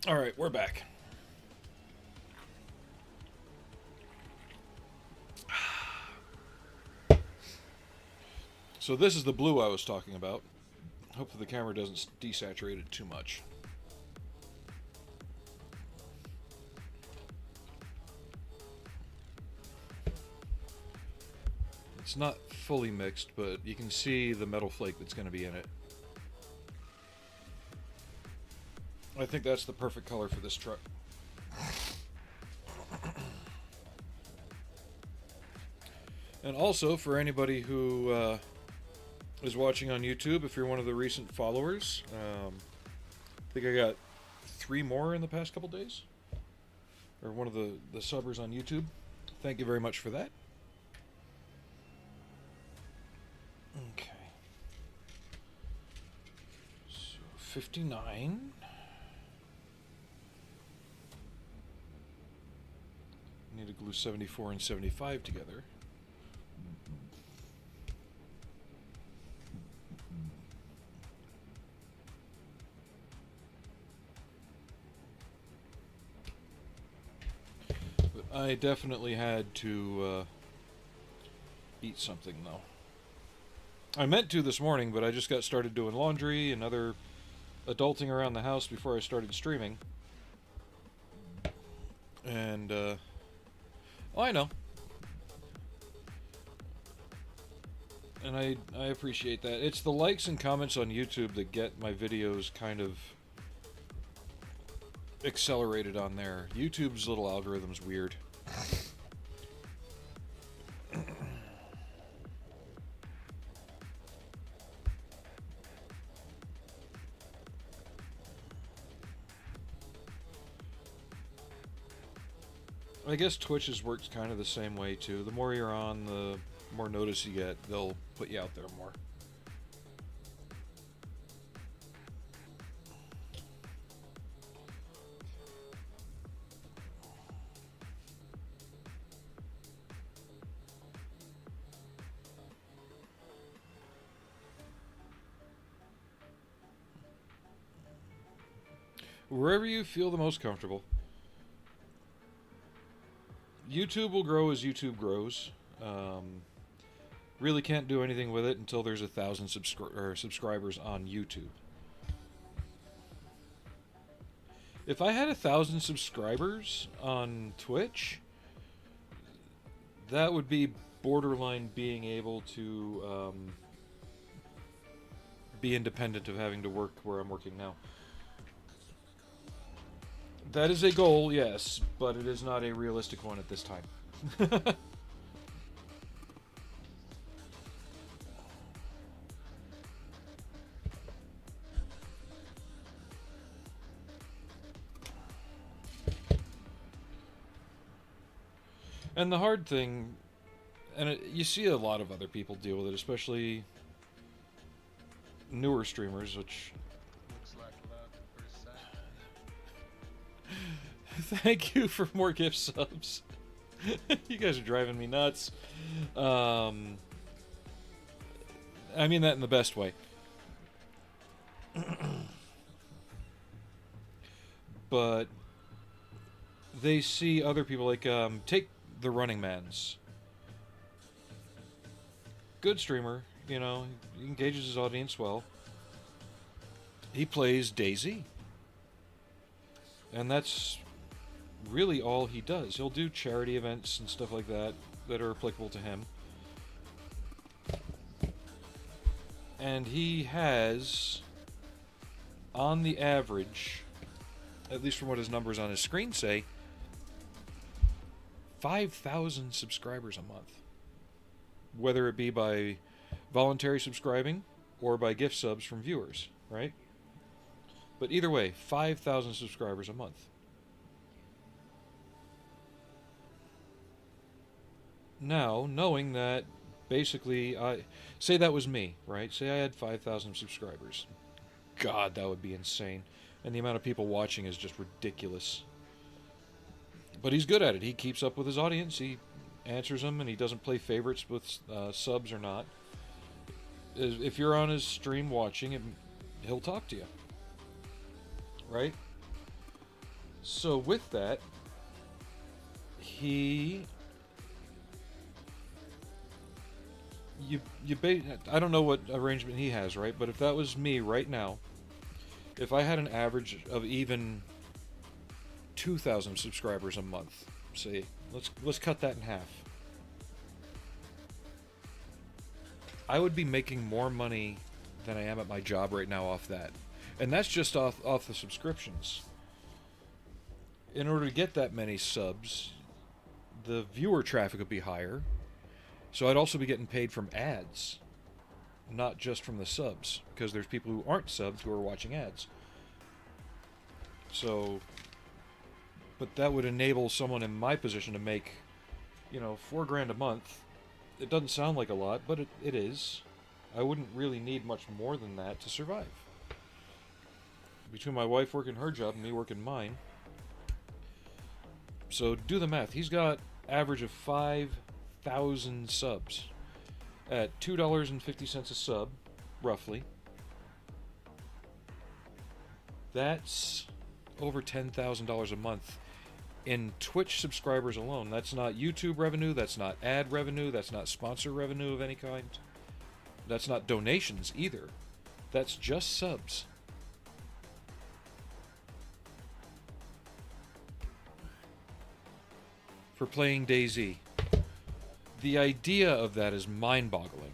Alright, we're back. So this is the blue I was talking about. Hopefully the camera doesn't desaturate it too much. It's not fully mixed, but you can see the metal flake that's going to be in it. I think that's the perfect color for this truck. And also, for anybody who is watching on YouTube, if you're one of the recent followers, I think I got 3 more in the past couple days. Or one of the subbers on YouTube. Thank you very much for that. Okay. So, 59. Need to glue 74 and 75 together. But I definitely had to eat something, though. I meant to this morning, but I just got started doing laundry and other adulting around the house before I started streaming. And, oh, I know. And I appreciate that. It's the likes and comments on YouTube that get my videos kind of accelerated on there. YouTube's little algorithm's weird. I guess Twitch's works kind of the same way too. The more you're on, the more notice you get. They'll put you out there more. Wherever you feel the most comfortable. YouTube will grow as YouTube grows. Really can't do anything with it until there's 1,000 subscribers on YouTube. If I had 1,000 subscribers on Twitch, that would be borderline being able to be independent of having to work where I'm working now. That is a goal, yes, but it is not a realistic one at this time. And the hard thing, and you see a lot of other people deal with it, especially newer streamers, which... Thank you for more gift subs. You guys are driving me nuts. I mean that in the best way. But they see other people like, take the Running Man's. Good streamer, you know, he engages his audience well. He plays DayZ. And that's really all he does. He'll do charity events and stuff like that that are applicable to him. And he has, on the average, at least from what his numbers on his screen say, 5,000 subscribers a month. Whether it be by voluntary subscribing or by gift subs from viewers, right? But either way, 5,000 subscribers a month. Now, knowing that basically, say that was me, right? Say I had 5,000 subscribers. God, that would be insane. And the amount of people watching is just ridiculous. But he's good at it. He keeps up with his audience. He answers them, and he doesn't play favorites with subs or not. If you're on his stream watching, he'll talk to you. Right? So with that, I don't know what arrangement he has, right? But if that was me right now, if I had an average of even 2,000 subscribers a month, say, let's cut that in half. I would be making more money than I am at my job right now off that. And that's just off the subscriptions. In order to get that many subs, the viewer traffic would be higher. So I'd also be getting paid from ads, not just from the subs, because there's people who aren't subs who are watching ads. So, but that would enable someone in my position to make, $4,000 a month. It doesn't sound like a lot, but it is. I wouldn't really need much more than that to survive. Between my wife working her job and me working mine. So do the math. He's got average of 5,000 subs at $2.50 a sub, roughly. That's over $10,000 a month in Twitch subscribers alone. That's not YouTube revenue, that's not ad revenue, that's not sponsor revenue of any kind. That's not donations either. That's just subs. For playing DayZ. The idea of that is mind-boggling.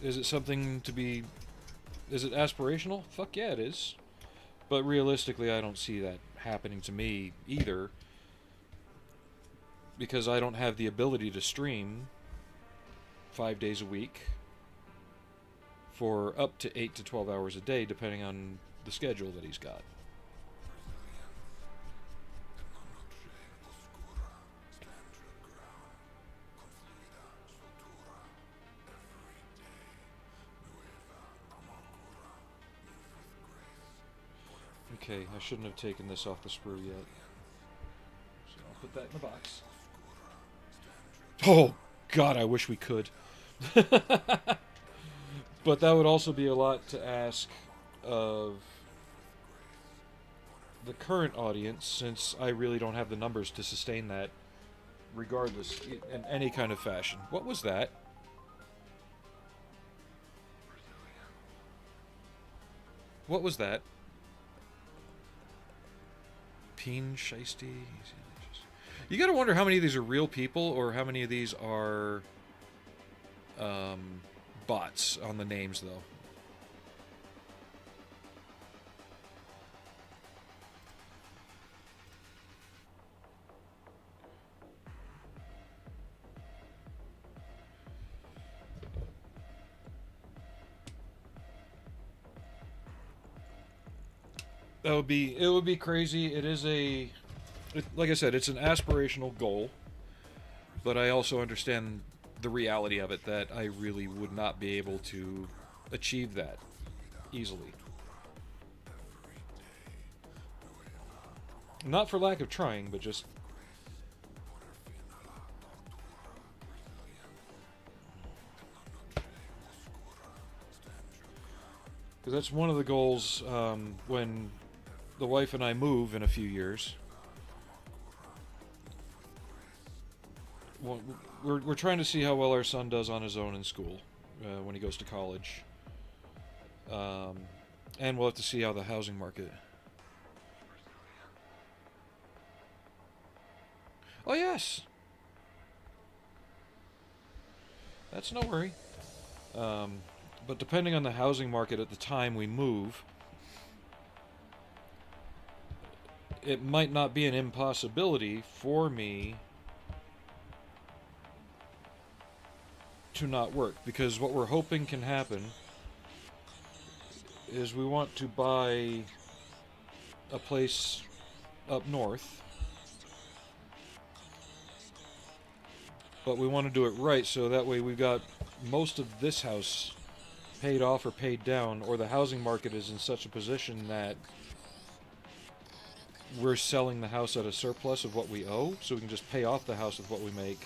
Is it something to be... Is it aspirational? Fuck yeah, it is. But realistically, I don't see that happening to me either. Because I don't have the ability to stream 5 days a week for up to 8 to 12 hours a day, depending on the schedule that he's got. Okay, I shouldn't have taken this off the sprue yet. So I'll put that in the box. Oh, God, I wish we could. But that would also be a lot to ask of the current audience, since I really don't have the numbers to sustain that, regardless, in any kind of fashion. What was that? What was that? Peen Shiesty. You gotta wonder how many of these are real people or how many of these are bots on the names, though. It would be crazy. It is like I said, it's an aspirational goal, but I also understand the reality of it, that I really would not be able to achieve that easily. Not for lack of trying, but just... Because that's one of the goals when the wife and I move in a few years. Well, we're trying to see how well our son does on his own in school when he goes to college. And we'll have to see how the housing market... Oh, yes! That's no worry. But depending on the housing market at the time we move, it might not be an impossibility for me to not work, because what we're hoping can happen is we want to buy a place up north, but we want to do it right, so that way we've got most of this house paid off or paid down, or the housing market is in such a position that we're selling the house at a surplus of what we owe, so we can just pay off the house with what we make.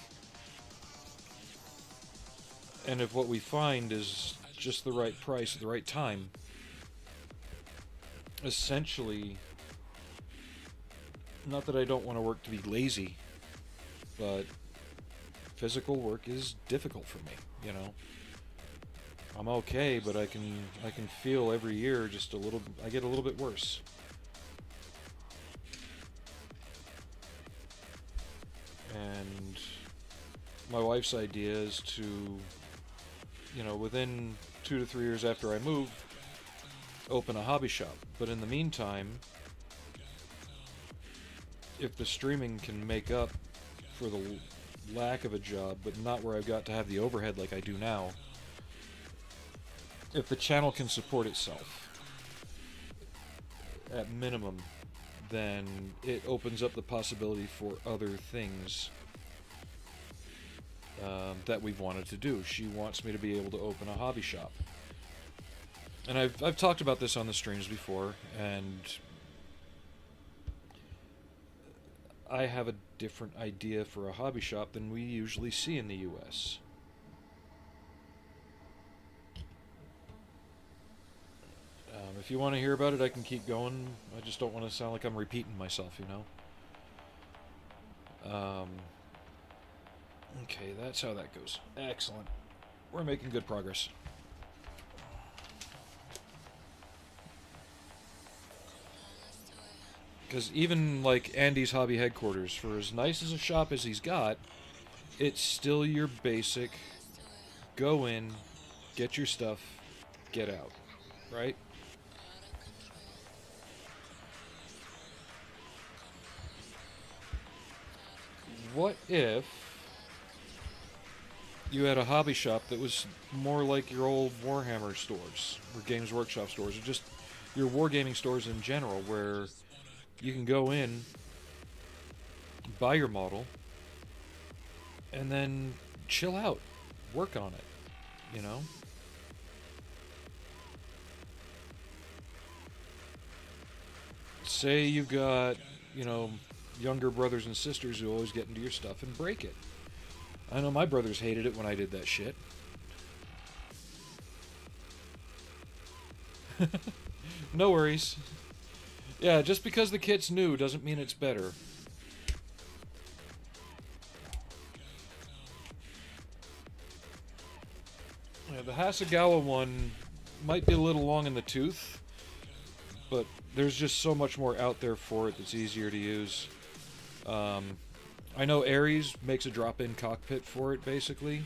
And if what we find is just the right price at the right time, essentially, not that I don't want to work to be lazy, but physical work is difficult for me, you know. I'm okay, but I can feel every year just a little, I get a little bit worse. And my wife's idea is to, you know, within 2 to 3 years after I move, open a hobby shop. But in the meantime, if the streaming can make up for the lack of a job, but not where I've got to have the overhead like I do now, if the channel can support itself at minimum, then it opens up the possibility for other things that we've wanted to do. She wants me to be able to open a hobby shop. And I've talked about this on the streams before, and I have a different idea for a hobby shop than we usually see in the US. If you want to hear about it, I can keep going. I just don't want to sound like I'm repeating myself, you know? Okay, that's how that goes. Excellent. We're making good progress. Because even like Andy's hobby headquarters, for as nice as a shop as he's got, it's still your basic go in, get your stuff, get out, right? What if you had a hobby shop that was more like your old Warhammer stores, or Games Workshop stores, or just your wargaming stores in general, where you can go in, buy your model, and then chill out, work on it, you know? Say you've got, you know, younger brothers and sisters who always get into your stuff and break it. I know my brothers hated it when I did that shit. No worries. Yeah, just because the kit's new doesn't mean it's better. Yeah, the Hasegawa one might be a little long in the tooth, but there's just so much more out there for it that's easier to use. I know Ares makes a drop-in cockpit for it, basically.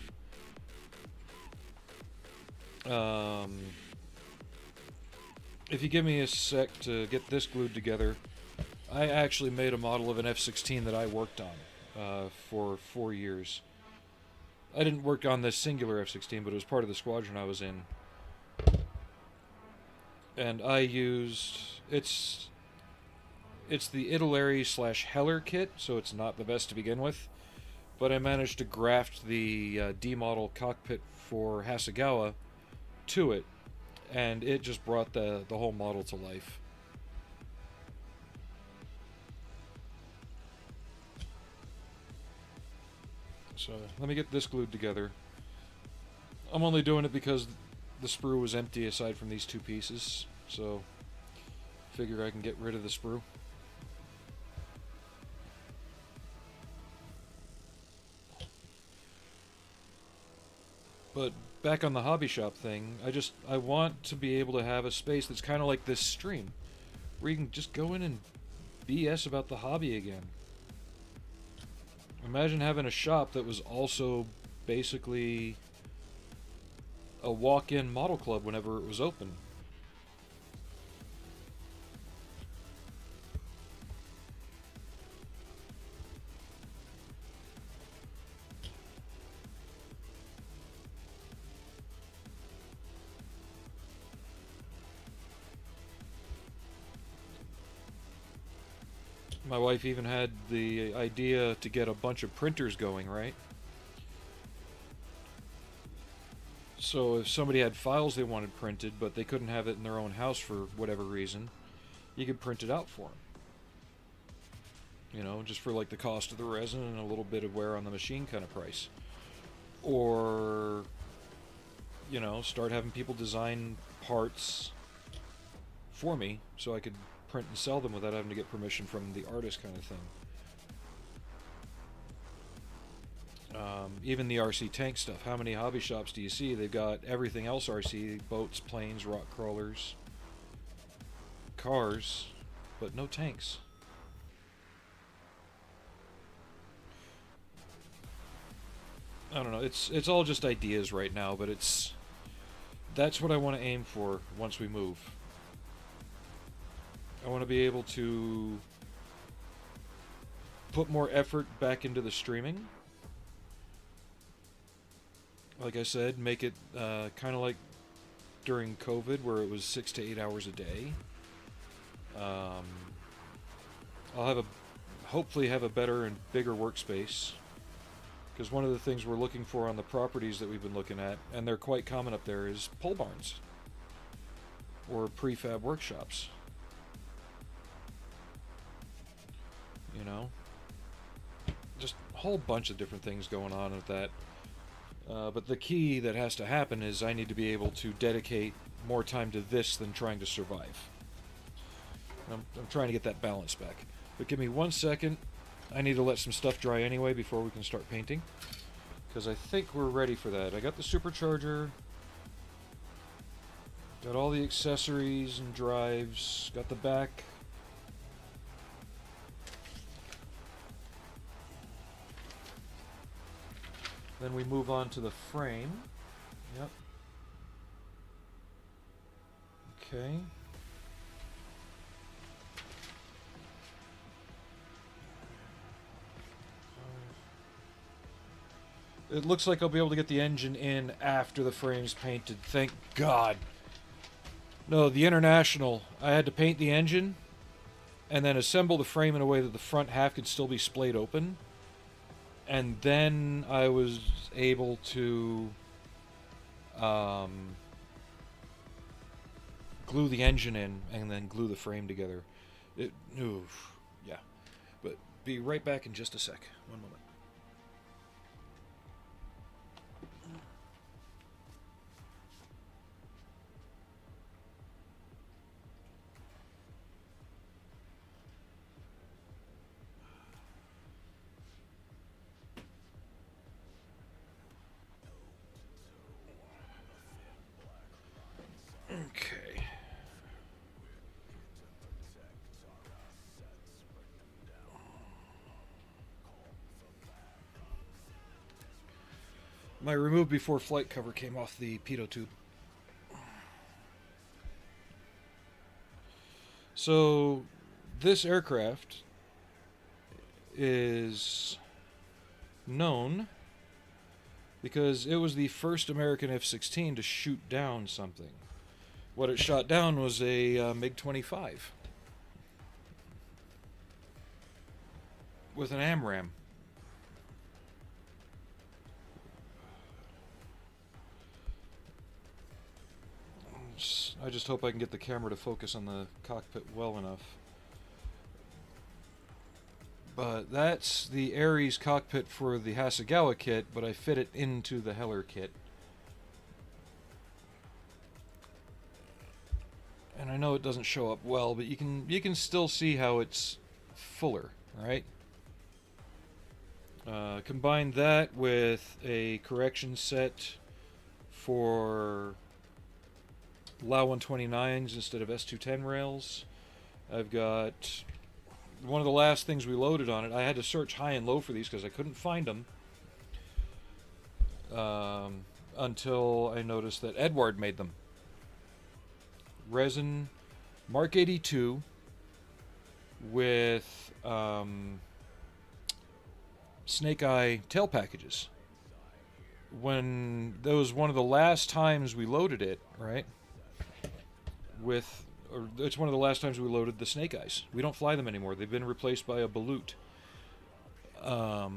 If you give me a sec to get this glued together, I actually made a model of an F-16 that I worked on for 4 years. I didn't work on this singular F-16, but it was part of the squadron I was in. And I used... It's the Italeri / Heller kit, so it's not the best to begin with. But I managed to graft the D-model cockpit for Hasegawa to it, and it just brought the whole model to life. So let me get this glued together. I'm only doing it because the sprue was empty aside from these two pieces, so figure I can get rid of the sprue. But back on the hobby shop thing, I want to be able to have a space that's kind of like this stream, where you can just go in and BS about the hobby again. Imagine having a shop that was also basically a walk-in model club whenever it was open. My wife even had the idea to get a bunch of printers going, right? So if somebody had files they wanted printed, but they couldn't have it in their own house for whatever reason, you could print it out for them. You know, just for like the cost of the resin and a little bit of wear on the machine kind of price. Or, you know, start having people design parts for me, so I could print and sell them without having to get permission from the artist, kind of thing. Even the RC tank stuff. How many hobby shops do you see? They've got everything else RC: boats, planes, rock crawlers, cars, but no tanks. I don't know. It's all just ideas right now, but that's what I want to aim for once we move. I want to be able to put more effort back into the streaming. Like I said, make it kind of like during COVID, where it was 6 to 8 hours a day. I'll hopefully have a better and bigger workspace, because one of the things we're looking for on the properties that we've been looking at, and they're quite common up there, is pole barns or prefab workshops. You know, just a whole bunch of different things going on with that. But the key that has to happen is I need to be able to dedicate more time to this than trying to survive. I'm trying to get that balance back. But give me 1 second. I need to let some stuff dry anyway before we can start painting, because I think we're ready for that. I got the supercharger, got all the accessories and drives, got the back. Then we move on to the frame. Yep. Okay. It looks like I'll be able to get the engine in after the frame's painted. Thank God. No, the International, I had to paint the engine and then assemble the frame in a way that the front half could still be splayed open. And then I was able to glue the engine in and then glue the frame together. Yeah. But be right back in just a sec. 1 moment. Okay. My remove before flight cover came off the pitot tube. So this aircraft is known because it was the first American F-16 to shoot down something. What it shot down was a MiG-25 with an AMRAAM. I just hope I can get the camera to focus on the cockpit well enough. But that's the Ares cockpit for the Hasegawa kit, but I fit it into the Heller kit. And I know it doesn't show up well, but you can still see how it's fuller, right? Combine that with a correction set for LAU 129s instead of S210 rails. I've got one of the last things we loaded on it. I had to search high and low for these because I couldn't find them until I noticed that Edward made them. Resin Mark 82 with snake eye tail packages. When that was one of the last times we loaded it, right? It's one of the last times we loaded the snake eyes. We don't fly them anymore. They've been replaced by a balut. But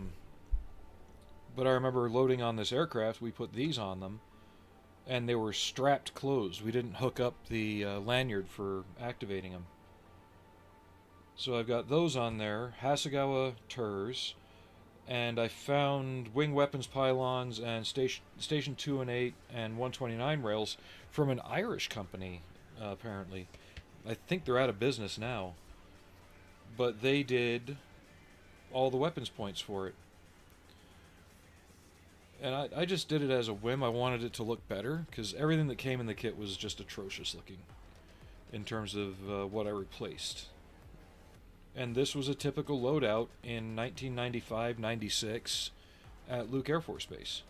I remember loading on this aircraft, we put these on them, and they were strapped closed. We didn't hook up the lanyard for activating them. So I've got those on there, Hasegawa TERS, and I found wing weapons pylons and station 2 and 8 and 129 rails from an Irish company, apparently. I think they're out of business now. But they did all the weapons points for it. And I just did it as a whim. I wanted it to look better because everything that came in the kit was just atrocious looking in terms of what I replaced. And this was a typical loadout in 1995-96 at Luke Air Force Base.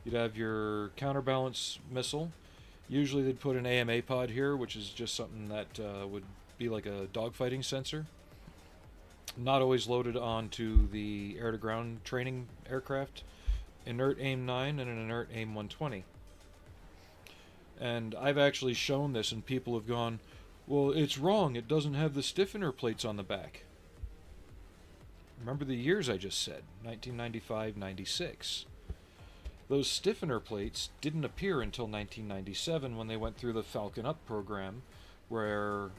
You'd have your counterbalance missile. Usually they'd put an AMA pod here, which is just something that would be like a dogfighting sensor. Not always loaded onto the air-to-ground training aircraft. Inert AIM-9 and an inert AIM-120. And I've actually shown this and people have gone, well, it's wrong, it doesn't have the stiffener plates on the back. Remember the years I just said, 1995-96. Those stiffener plates didn't appear until 1997 when they went through the Falcon Up program, where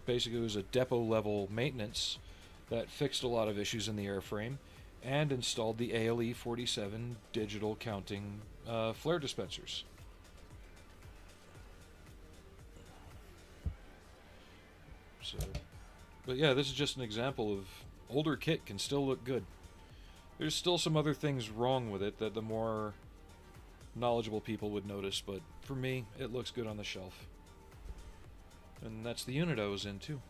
basically it was a depot level maintenance that fixed a lot of issues in the airframe and installed the ALE-47 digital counting flare dispensers. So, but yeah, this is just an example of older kit can still look good. There's still some other things wrong with it that the more knowledgeable people would notice, but for me, it looks good on the shelf. And that's the unit I was in, too.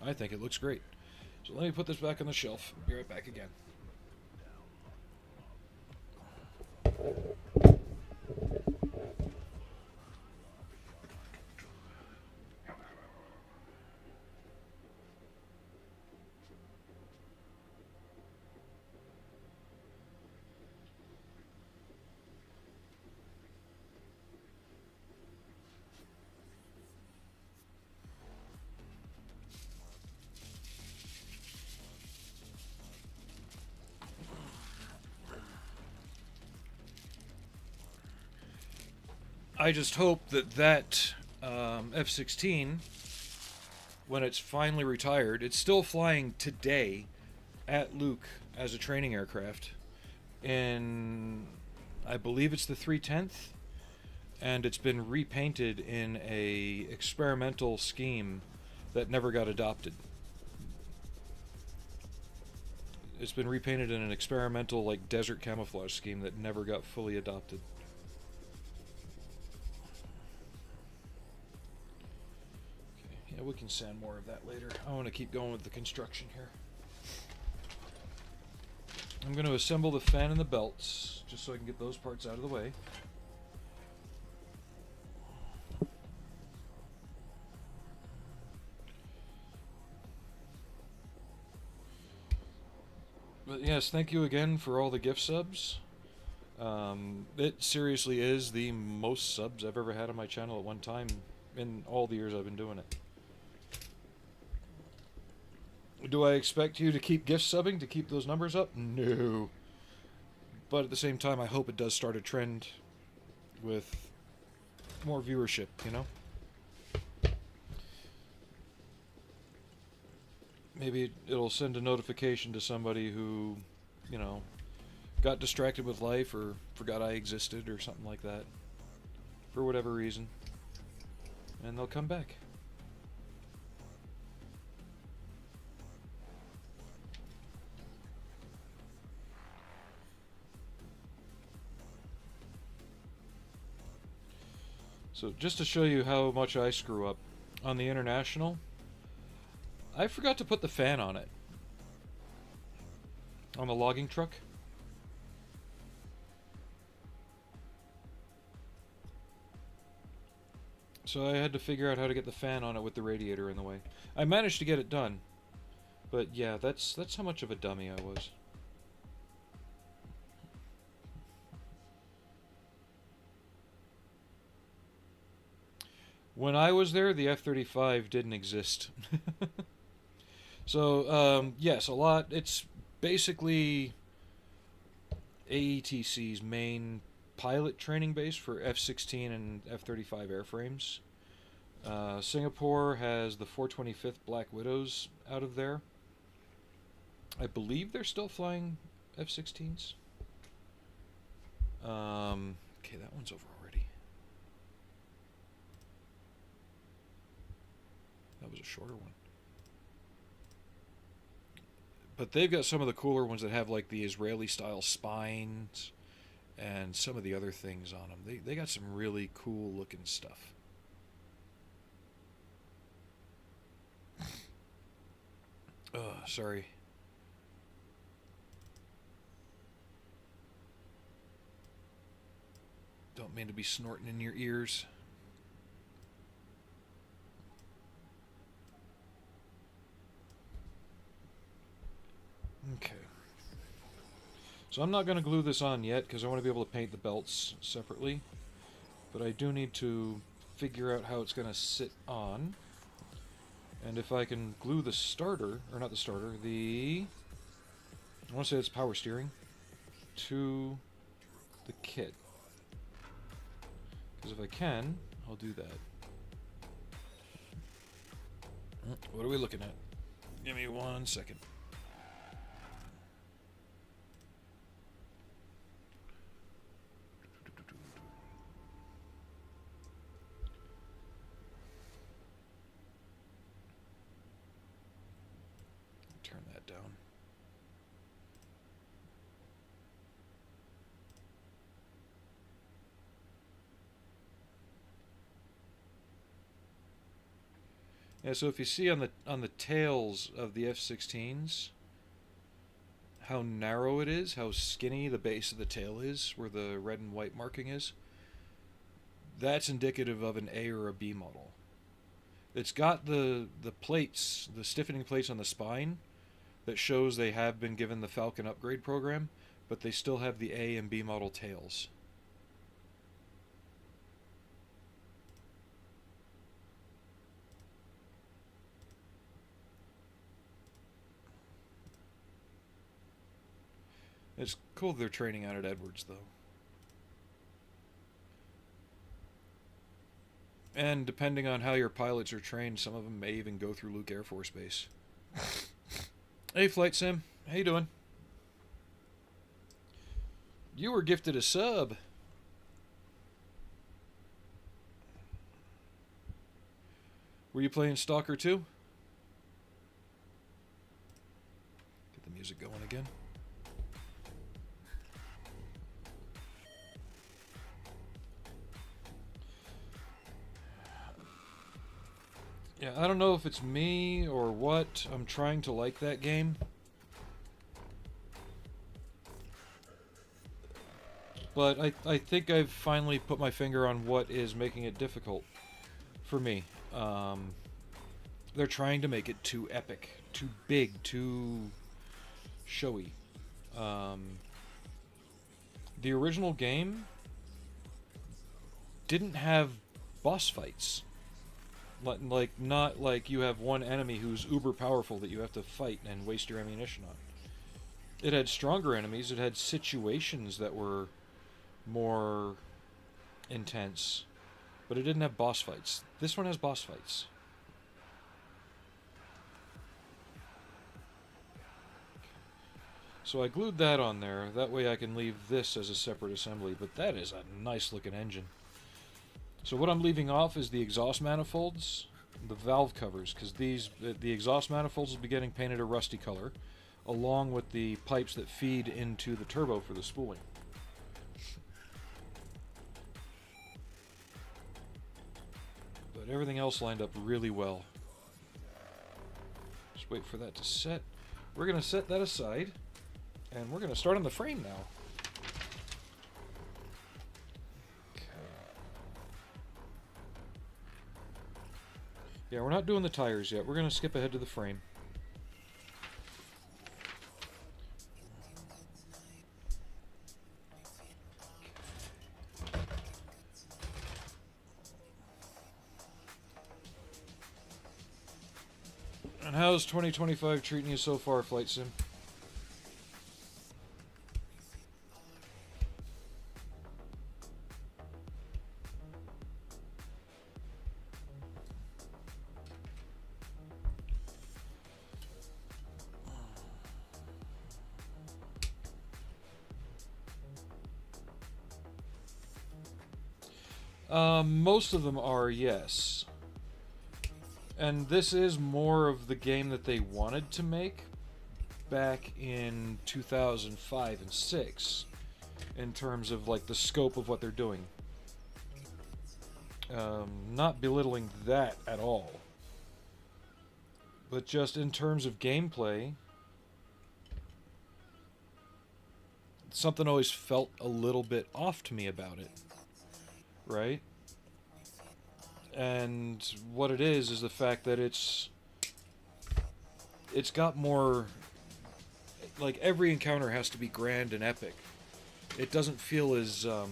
I think it looks great. So let me put this back on the shelf. Be right back again. I just hope that F-16, when it's finally retired, it's still flying today at Luke as a training aircraft. And I believe it's the 310th, and it's been repainted in a experimental scheme that never got adopted. It's been repainted in an experimental, like, desert camouflage scheme that never got fully adopted. Yeah, we can sand more of that later. I want to keep going with the construction here. I'm going to assemble the fan and the belts, just so I can get those parts out of the way. But yes, thank you again for all the gift subs. It seriously is the most subs I've ever had on my channel at one time in all the years I've been doing it. Do I expect you to keep gift subbing to keep those numbers up? No. But at the same time, I hope it does start a trend with more viewership, you know? Maybe it'll send a notification to somebody who, you know, got distracted with life or forgot I existed or something like that. For whatever reason. And they'll come back. So just to show you how much I screw up, on the International, I forgot to put the fan on it. On the logging truck. So I had to figure out how to get the fan on it with the radiator in the way. I managed to get it done. But yeah, that's how much of a dummy I was. When I was there, the F-35 didn't exist. So, yes, a lot. It's basically AETC's main pilot training base for F-16 and F-35 airframes. Singapore has the 425th Black Widows out of there. I believe they're still flying F-16s. Okay, that one's over already. That was a shorter one. But they've got some of the cooler ones that have like the Israeli style spines and some of the other things on them. They got some really cool looking stuff. Oh, sorry. Don't mean to be snorting in your ears. Okay. So I'm not going to glue this on yet because I want to be able to paint the belts separately. But I do need to figure out how it's going to sit on. And if I can glue the starter, or not the starter, I want to say it's power steering, to the kit. Because if I can, I'll do that. What are we looking at? Give me 1 second. Turn that down. Yeah, so if you see on the tails of the F-16s how narrow it is, how skinny the base of the tail is, where the red and white marking is, that's indicative of an A or a B model. It's got the plates, the stiffening plates on the spine that shows they have been given the Falcon upgrade program, but they still have the A and B model tails. It's cool they're training out at Edwards, though. And depending on how your pilots are trained, some of them may even go through Luke Air Force Base. Hey, Flight Sim. How you doing? You were gifted a sub. Were you playing Stalker 2? Get the music going again. Yeah, I don't know if it's me or what. I'm trying to like that game. But I think I've finally put my finger on what is making it difficult for me. They're trying to make it too epic, too big, too showy. The original game didn't have boss fights. Like, not like you have one enemy who's uber powerful that you have to fight and waste your ammunition on. It had stronger enemies, it had situations that were more intense, but it didn't have boss fights. This one has boss fights. So I glued that on there, that way I can leave this as a separate assembly, but that is a nice looking engine. So what I'm leaving off is the exhaust manifolds, the valve covers, because the exhaust manifolds will be getting painted a rusty color, along with the pipes that feed into the turbo for the spooling. But everything else lined up really well. Just wait for that to set. We're going to set that aside, and we're going to start on the frame now. Yeah, we're not doing the tires yet. We're going to skip ahead to the frame. And how's 2025 treating you so far, Flight Sim? Most of them are, yes. And this is more of the game that they wanted to make back in 2005 and 6 in terms of like the scope of what they're doing. Not belittling that at all. But just in terms of gameplay, something always felt a little bit off to me about it. Right? And what it is the fact that it's got more, like, every encounter has to be grand and epic. It doesn't feel as I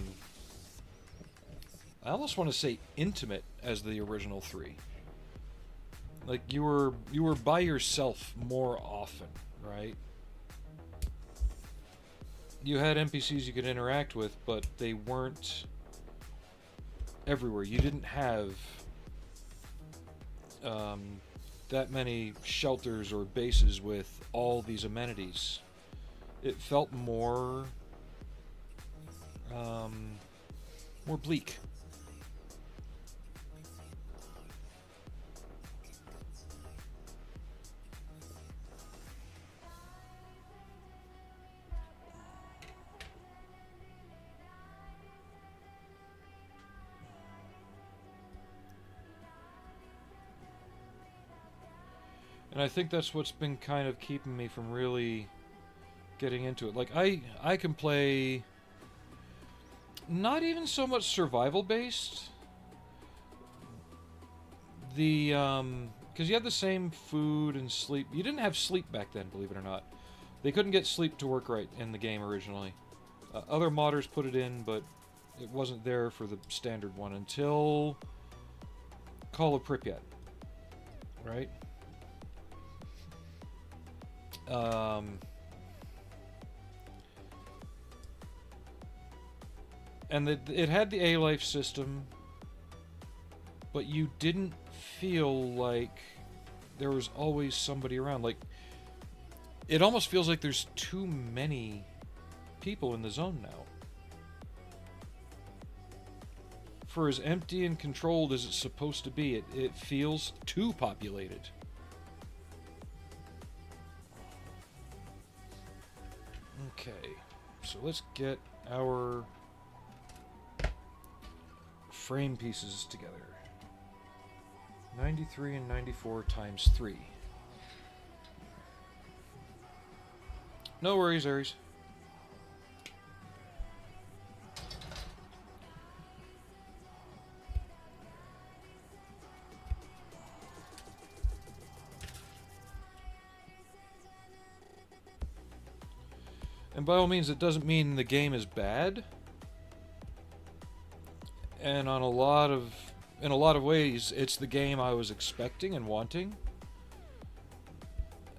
almost want to say intimate as the original 3. Like you were by yourself more often, right? You had NPCs you could interact with, but they weren't everywhere. You didn't have that many shelters or bases with all these amenities. It felt more more bleak. And I think that's what's been kind of keeping me from really getting into it. Like, I can play not even so much survival based. The because you have the same food and sleep. You didn't have sleep back then, believe it or not. They couldn't get sleep to work right in the game originally. Other modders put it in, but it wasn't there for the standard one until Call of Pripyat, right? And it had the A-Life system, but you didn't feel like there was always somebody around. Like, it almost feels like there's too many people in the zone now. For as empty and controlled as it's supposed to be, it feels too populated. Okay, so let's get our frame pieces together. 93 and 94 times 3. No worries, Aries. And by all means, it doesn't mean the game is bad. And in a lot of ways, it's the game I was expecting and wanting.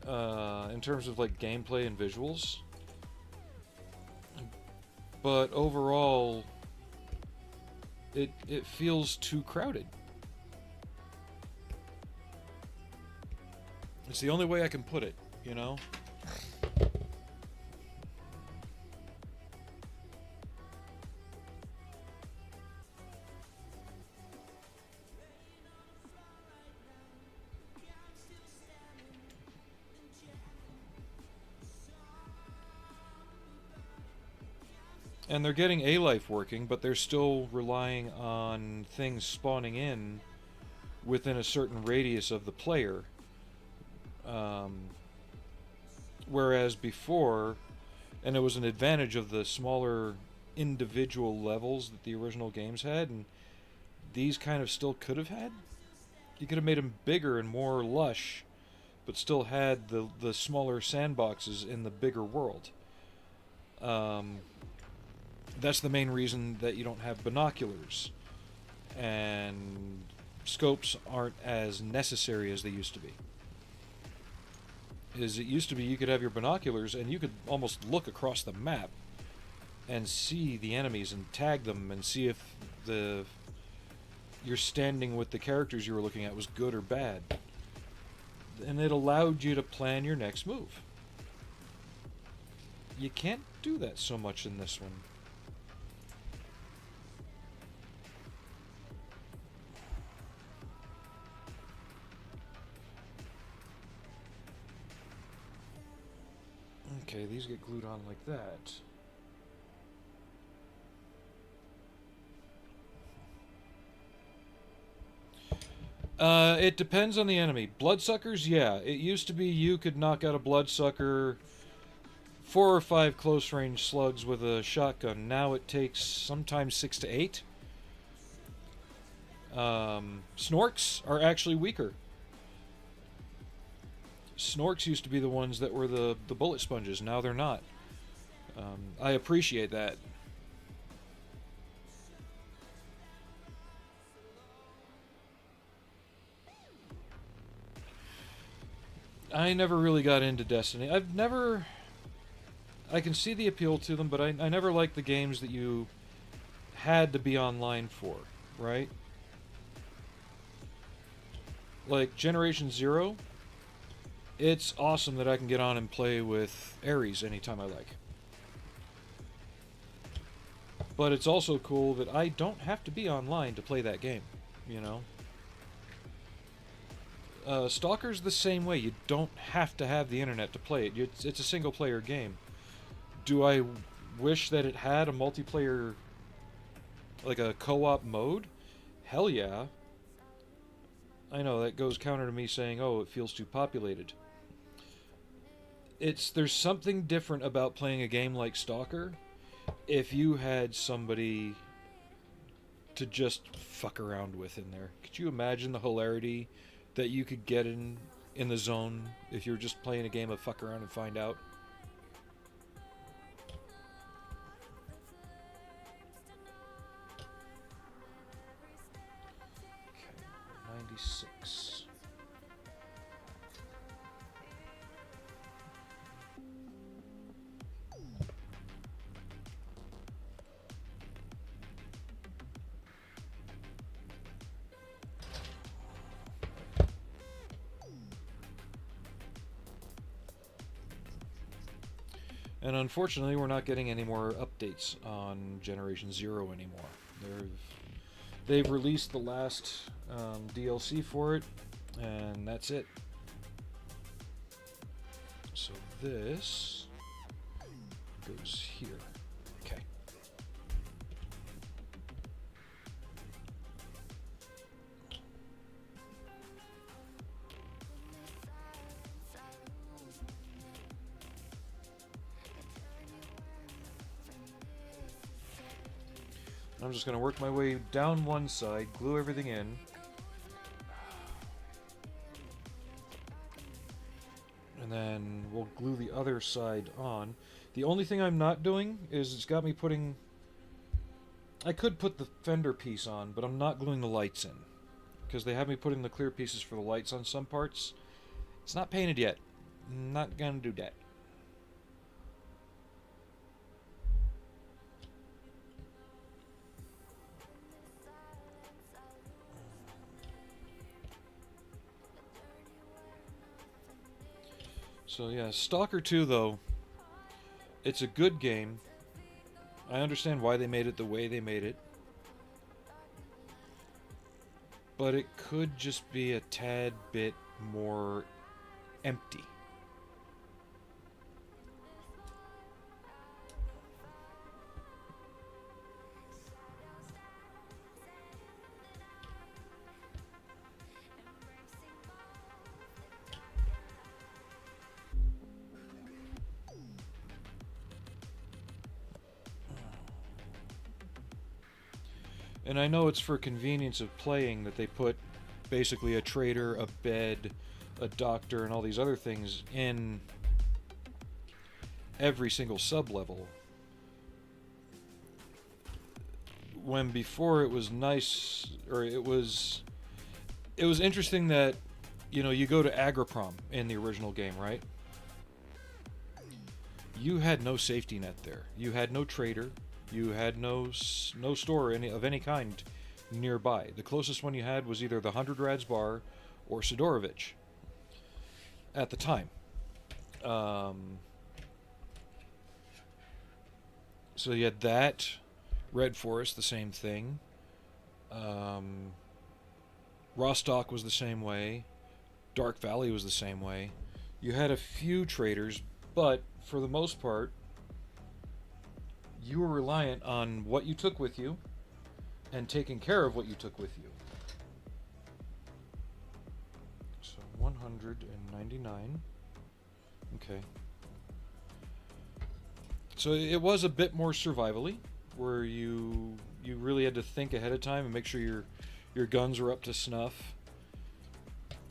In terms of like gameplay and visuals. But overall, it feels too crowded. It's the only way I can put it, you know? And they're getting A-Life working, but they're still relying on things spawning in within a certain radius of the player. Whereas before, and it was an advantage of the smaller individual levels that the original games had, and these kind of still could have had. You could have made them bigger and more lush, but still had the smaller sandboxes in the bigger world. That's the main reason that you don't have binoculars, and scopes aren't as necessary as they used to be. It used to be you could have your binoculars and you could almost look across the map and see the enemies and tag them and see if your standing with the characters you were looking at was good or bad. And it allowed you to plan your next move. You can't do that so much in this one. Okay, these get glued on like that. It depends on the enemy. Bloodsuckers, yeah. It used to be you could knock out a bloodsucker 4 or 5 close range slugs with a shotgun. Now it takes sometimes 6 to 8. Snorks are actually weaker. Snorks used to be the ones that were the bullet sponges. Now they're not. I appreciate that. I never really got into Destiny. I can see the appeal to them, but I never liked the games that you had to be online for, right? Like Generation Zero, it's awesome that I can get on and play with Ares anytime I like. But it's also cool that I don't have to be online to play that game, you know? Stalker's the same way. You don't have to have the internet to play it. It's a single-player game. Do I wish that it had a multiplayer, like a co-op mode? Hell yeah. I know, that goes counter to me saying, oh, it feels too populated. There's something different about playing a game like Stalker if you had somebody to just fuck around with in there. Could you imagine the hilarity that you could get in the zone if you're just playing a game of fuck around and find out? Okay, 96. And unfortunately, we're not getting any more updates on Generation Zero anymore. They've released the last DLC for it, and that's it. So this goes here. Okay. I'm just going to work my way down one side, glue everything in. And then we'll glue the other side on. The only thing I'm not doing is it's got me putting... I could put the fender piece on, but I'm not gluing the lights in. Because they have me putting the clear pieces for the lights on some parts. It's not painted yet. Not going to do that. So yeah, Stalker 2 though, it's a good game. I understand why they made it the way they made it. But it could just be a tad bit more empty. And I know it's for convenience of playing that they put basically a trader, a bed, a doctor, and all these other things in every single sub-level. When before it was nice, or it was interesting that, you know, you go to Agriprom in the original game, right? You had no safety net there. You had no trader. You had no store of any kind nearby. The closest one you had was either the 100 Rads Bar or Sidorovich at the time. So you had that. Red Forest, the same thing. Rostock was the same way. Dark Valley was the same way. You had a few traders, but for the most part, you were reliant on what you took with you and taking care of what you took with you. So 199. Okay. So it was a bit more survivally, where you really had to think ahead of time and make sure your guns were up to snuff.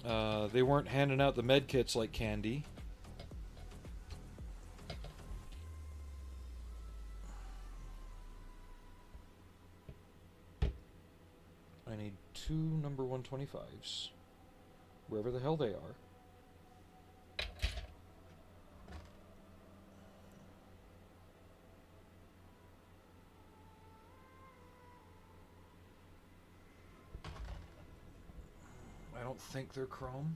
They weren't handing out the med kits like candy. I need 2 number 125s, wherever the hell they are. I don't think they're chrome.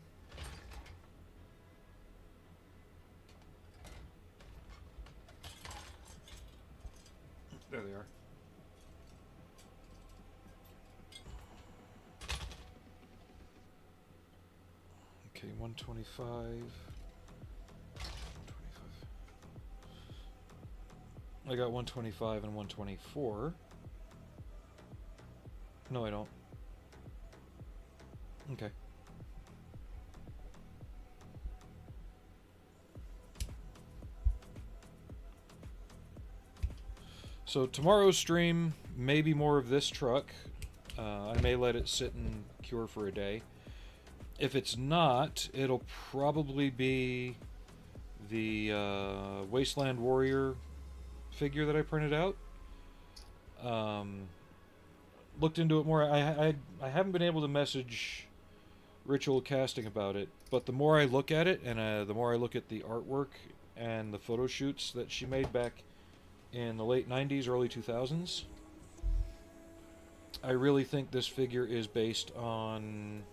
There they are. Okay, 125. 125. I got 125 and 124. No, I don't. Okay. So tomorrow's stream may be more of this truck. I may let it sit and cure for a day. If it's not, it'll probably be the Wasteland Warrior figure that I printed out. Looked into it more. I haven't been able to message Ritual Casting about it, but the more I look at it, and the more I look at the artwork and the photo shoots that she made back in the late 90s, early 2000s, I really think this figure is based on,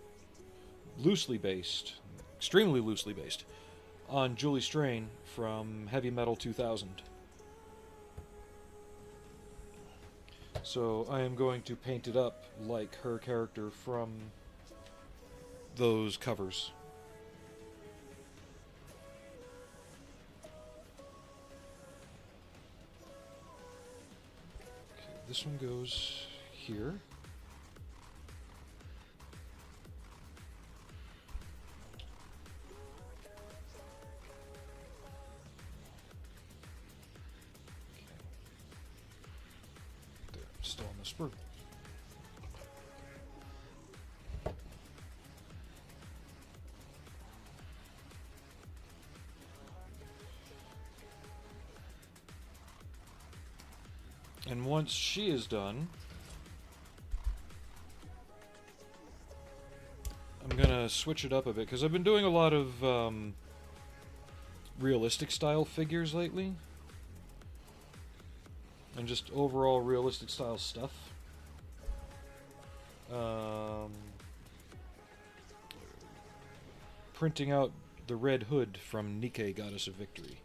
extremely loosely based, on Julie Strain from Heavy Metal 2000. So I am going to paint it up like her character from those covers. Okay, this one goes here. There, still on the spur. And once she is done, I'm gonna switch it up a bit, because I've been doing a lot of realistic style figures lately, and just overall realistic style stuff. Printing out the Red Hood from Nike Goddess of Victory.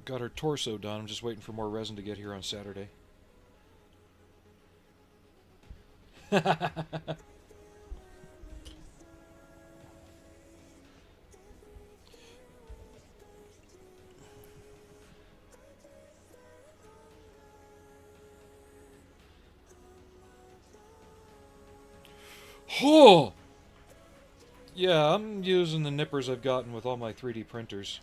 Got her torso done. I'm just waiting for more resin to get here on Saturday. Oh! Yeah, I'm using the nippers I've gotten with all my 3D printers.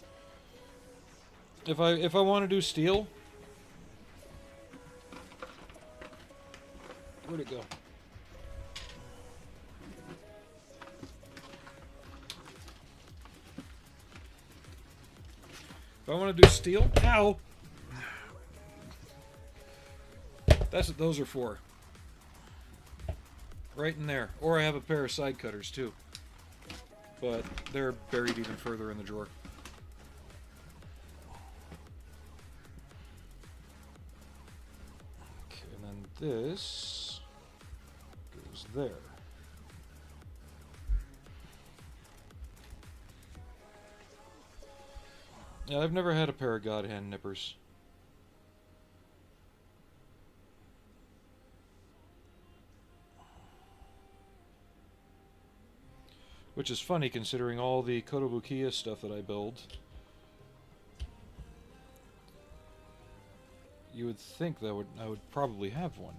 If I want to do steel, where'd it go? If I want to do steel, ow! That's what those are for. Right in there. Or I have a pair of side cutters too, but they're buried even further in the drawer. This goes there. Yeah, I've never had a pair of God Hand nippers. Which is funny considering all the Kotobukiya stuff that I build. You would think that I would probably have one.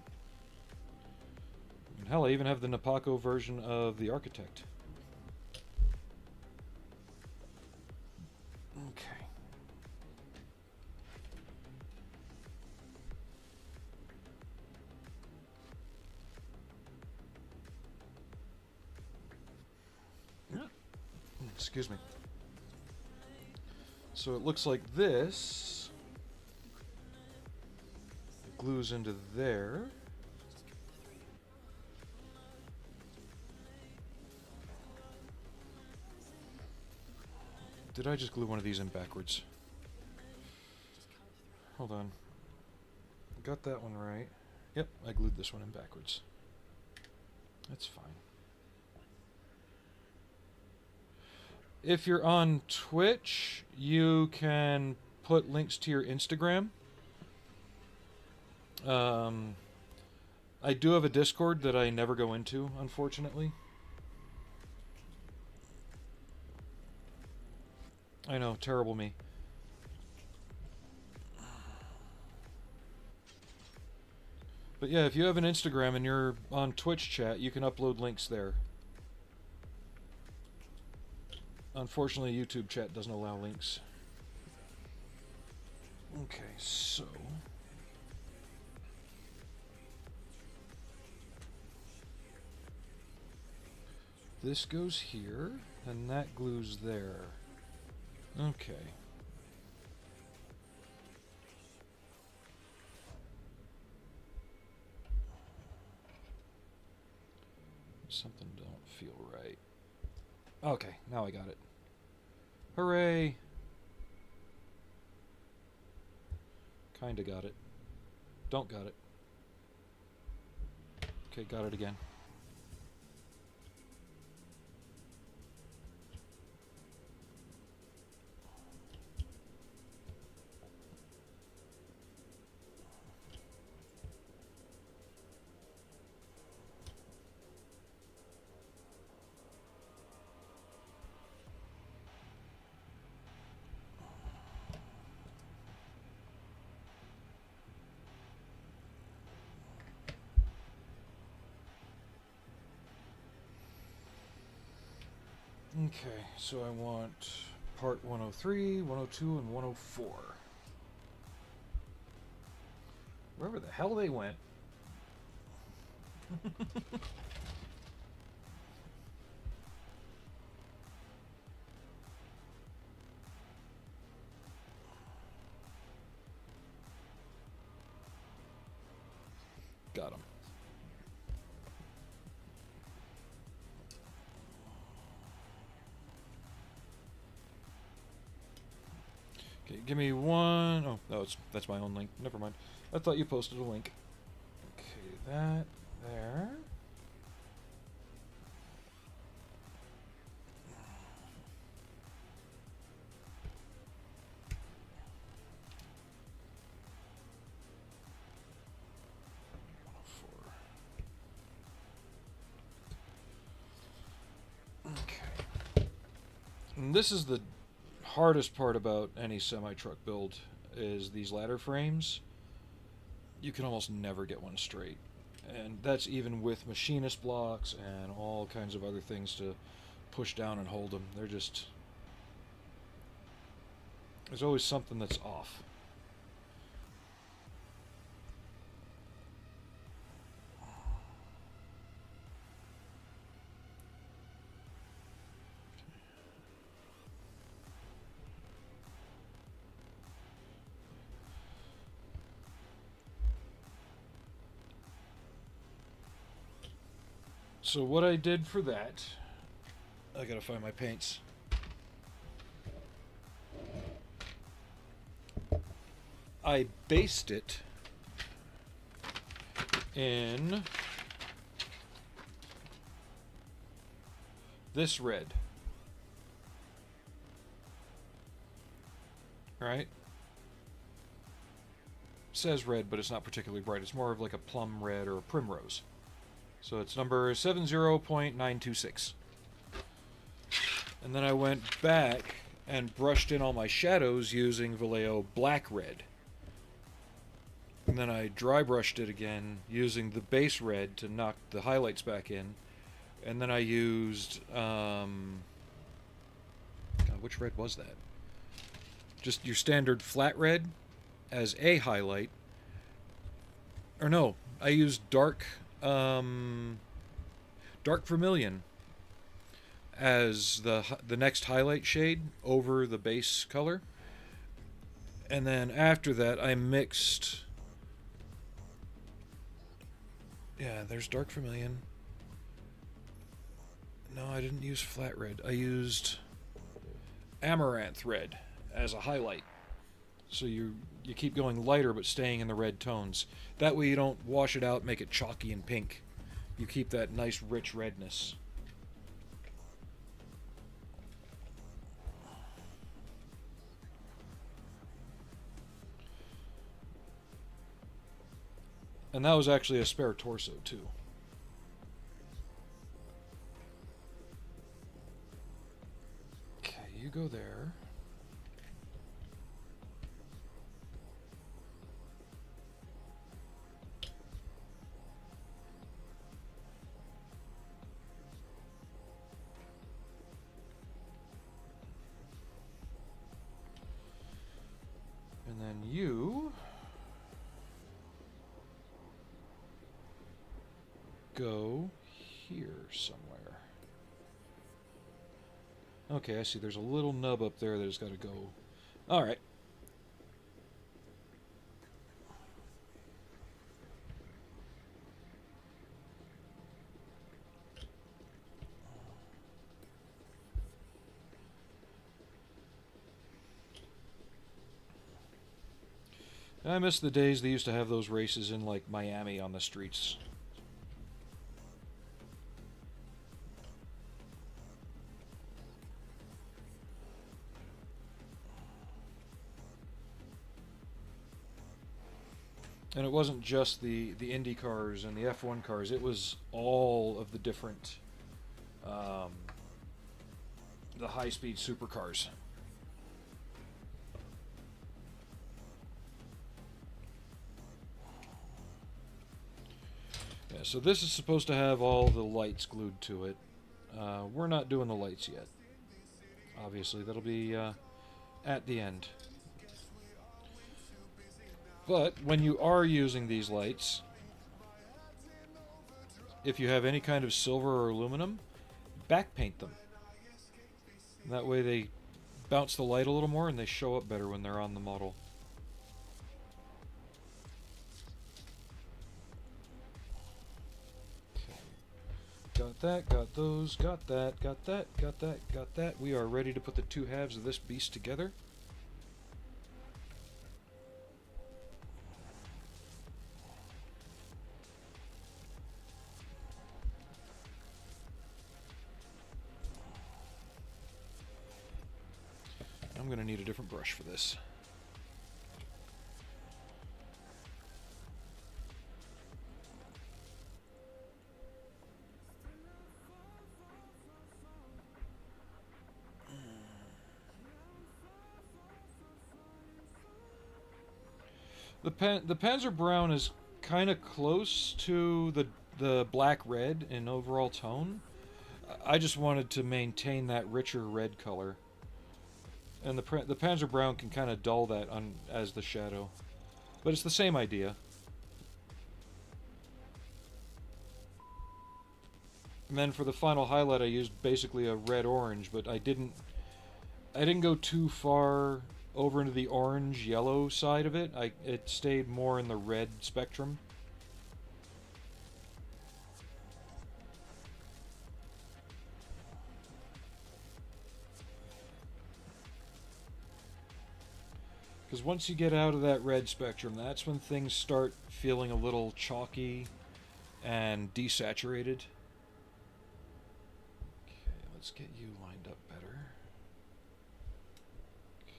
And hell, I even have the Napako version of the Architect. Okay. Excuse me. So it looks like this glues into there. Did I just glue one of these in backwards? Hold on. Got that one right. Yep, I glued this one in backwards. That's fine. If you're on Twitch, you can put links to your Instagram. I do have a Discord that I never go into, unfortunately. I know, terrible me. But yeah, if you have an Instagram and you're on Twitch chat, you can upload links there. Unfortunately, YouTube chat doesn't allow links. Okay, so... this goes here, and that glues there. Okay. Something don't feel right. Okay, now I got it. Hooray! Kinda got it. Don't got it. Okay, got it again. Okay, so I want part 103, 102, and 104. Wherever the hell they went. Got him. Okay, give me one. Oh, no, that's my own link. Never mind. I thought you posted a link. Okay, that there. Okay. And this is the hardest part about any semi-truck build, is these ladder frames. You can almost never get one straight. And that's even with machinist blocks and all kinds of other things to push down and hold them. They're just... there's always something that's off. So what I did for that, I gotta find my paints. I based it in this red. Right? Says red, but it's not particularly bright. It's more of like a plum red or a primrose. So it's number 70.926. And then I went back and brushed in all my shadows using Vallejo Black Red. And then I dry brushed it again using the base red to knock the highlights back in. And then I used, God, which red was that? Just your standard flat red as a highlight. Or no, I used dark vermilion as the next highlight shade over the base color. And then after that I mixed, yeah, there's dark vermilion. No, I didn't use flat red. I used amaranth red as a highlight. So you keep going lighter but staying in the red tones. That way you don't wash it out, make it chalky and pink. You keep that nice rich redness. And that was actually a spare torso too. Okay, you go there. And then you go here somewhere. Okay, I see there's a little nub up there that has got to go. Alright. I miss the days they used to have those races in, like, Miami on the streets. And it wasn't just the Indy cars and the F1 cars, it was all of the different, the high-speed supercars. Yeah, so this is supposed to have all the lights glued to it. We're not doing the lights yet. Obviously, that'll be at the end. But when you are using these lights, if you have any kind of silver or aluminum, backpaint them. And that way they bounce the light a little more and they show up better when they're on the model. Got that, got those, got that, got that, got that, got that. We are ready to put the two halves of this beast together. I'm going to need a different brush for this. The Panzer Brown is kind of close to the black red in overall tone. I just wanted to maintain that richer red color. And the Panzer Brown can kind of dull that as the shadow. But it's the same idea. And then for the final highlight I used basically a red-orange, but I didn't go too far over into the orange-yellow side of it. It stayed more in the red spectrum. Because once you get out of that red spectrum, that's when things start feeling a little chalky and desaturated. Okay, let's get you lined up better. Okay.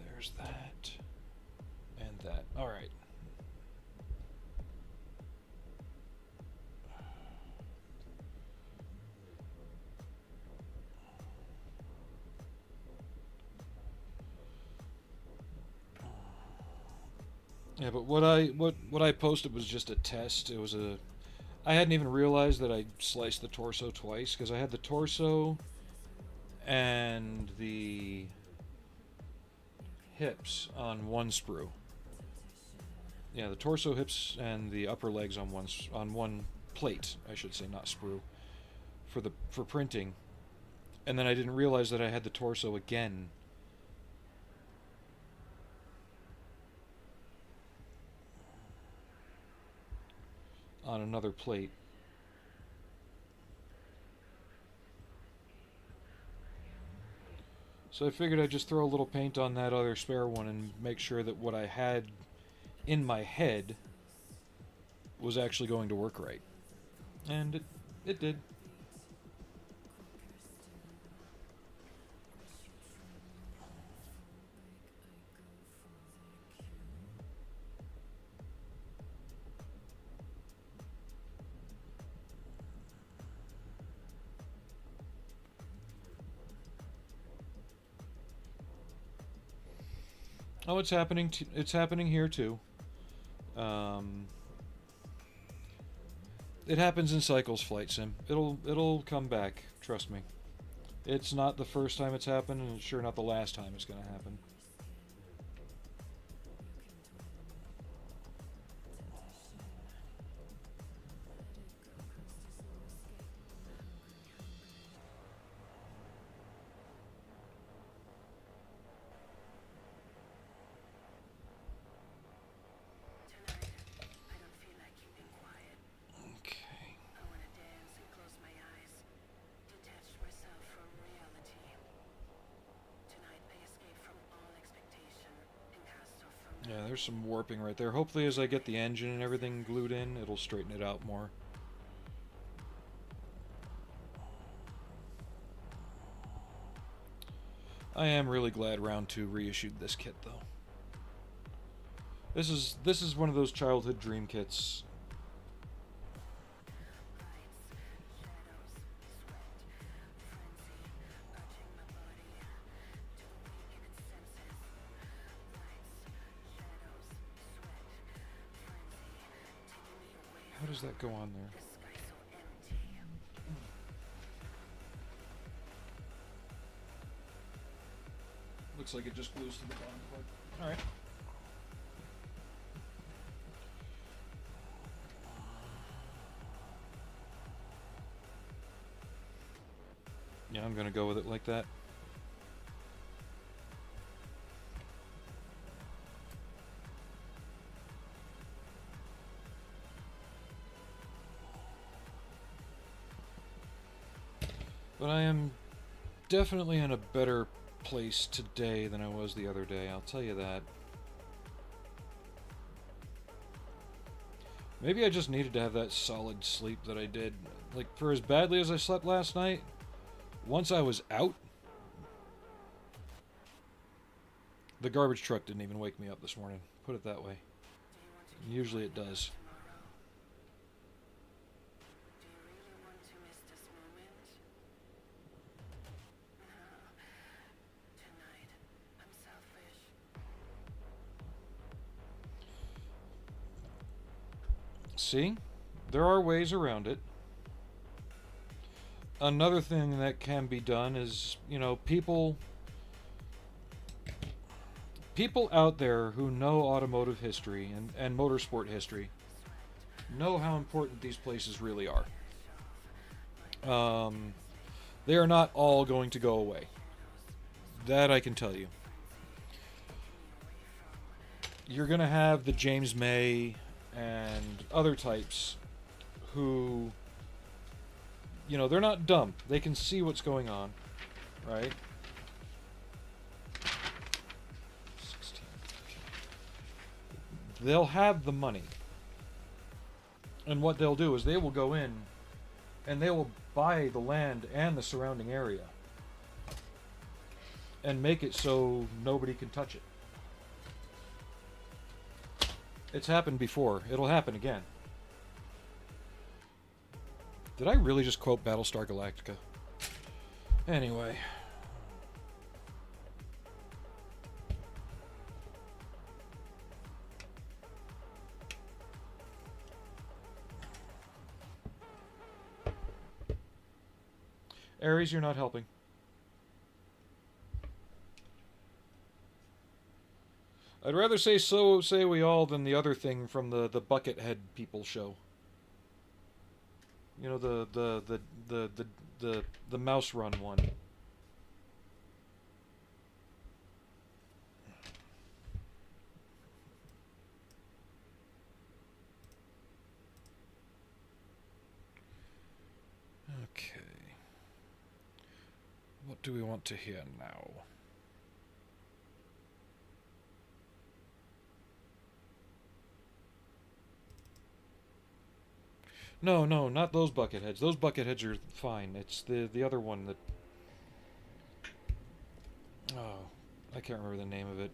There's that. Yeah, but what I posted was just a test. It was a I hadn't even realized that I sliced the torso twice because I had the torso and the hips on one sprue. Yeah, the torso, hips, and the upper legs on one plate, I should say, not sprue, for printing. And then I didn't realize that I had the torso again on another plate. So I figured I'd just throw a little paint on that other spare one and make sure that what I had in my head was actually going to work right. And it did. Oh, it's happening. It's happening here too. Um, it happens in cycles, Flight Sim. It'll come back. Trust me. It's not the first time it's happened, and it's sure not the last time it's going to happen. Yeah, there's some warping right there. Hopefully as I get the engine and everything glued in, it'll straighten it out more. I am really glad Round 2 reissued this kit, though. This is one of those childhood dream kits. How does that go on there? Looks like it just glues to the bottom plug. Alright. Yeah, I'm gonna go with it like that. But I am definitely in a better place today than I was the other day, I'll tell you that. Maybe I just needed to have that solid sleep that I did. Like, for as badly as I slept last night, once I was out, the garbage truck didn't even wake me up this morning. Put it that way. Usually it does. See? There are ways around it. Another thing that can be done is, you know, people out there who know automotive history and motorsport history know how important these places really are. They are not all going to go away. That I can tell you. You're going to have the James May and other types who, you know, they're not dumb. They can see what's going on, right? 16. They'll have the money. And what they'll do is they will go in and they will buy the land and the surrounding area and make it so nobody can touch it. It's happened before. It'll happen again. Did I really just quote Battlestar Galactica? Anyway. Aries, you're not helping. I'd rather say so say we all than the other thing from the Buckethead people show. You know, the mouse run one. Okay. What do we want to hear now? No, no, not those Bucketheads. Those Bucketheads are fine. It's the other one that... Oh, I can't remember the name of it.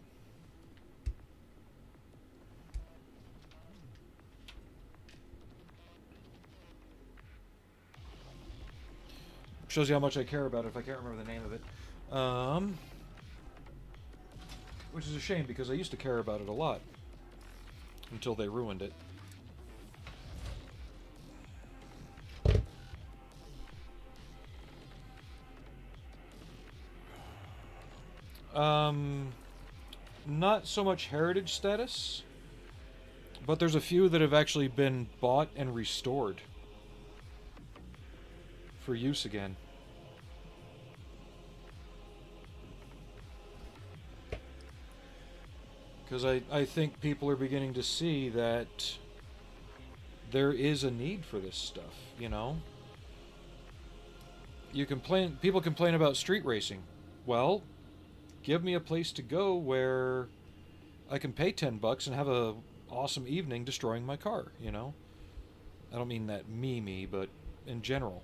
Shows you how much I care about it if I can't remember the name of it. Which is a shame because I used to care about it a lot. Until they ruined it. Not so much heritage status, but there's a few that have actually been bought and restored for use again. Because I think people are beginning to see that there is a need for this stuff, you know? People complain about street racing. Well, give me a place to go where I can pay $10 and have a awesome evening destroying my car, you know? I don't mean that me, but in general.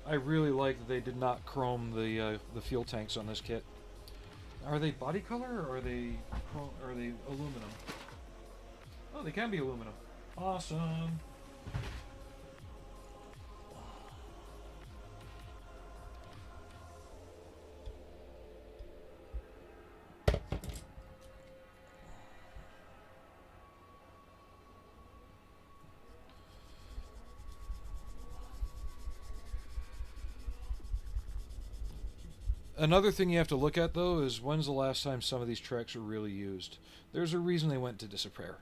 I really like that they did not chrome the fuel tanks on this kit. Are they body color or are they aluminum? Oh, they can be aluminum. Awesome. Another thing you have to look at, though, is when's the last time some of these tracks were really used. There's a reason they went to disrepair.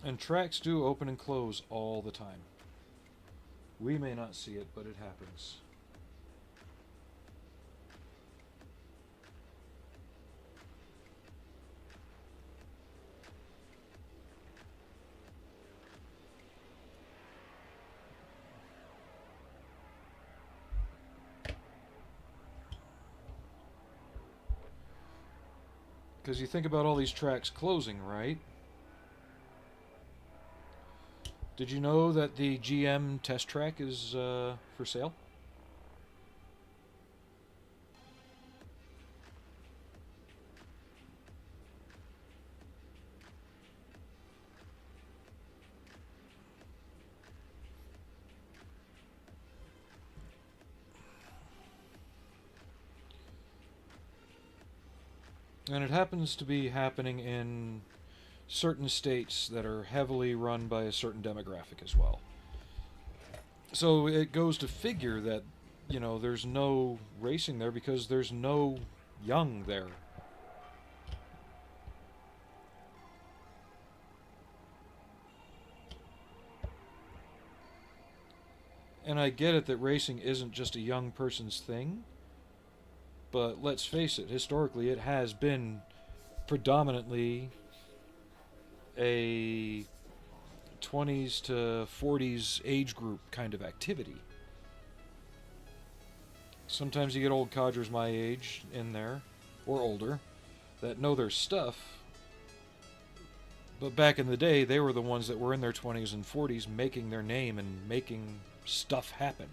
And tracks do open and close all the time. We may not see it, but it happens. Because you think about all these tracks closing, right? Did you know that the GM test track is for sale? And it happens to be happening in certain states that are heavily run by a certain demographic as well. So it goes to figure that, you know, there's no racing there because there's no young there. And I get it that racing isn't just a young person's thing, but let's face it, historically it has been predominantly a 20s to 40s age group kind of activity. Sometimes you get old codgers my age in there, or older, that know their stuff, but back in the day they were the ones that were in their 20s and 40s making their name and making stuff happen.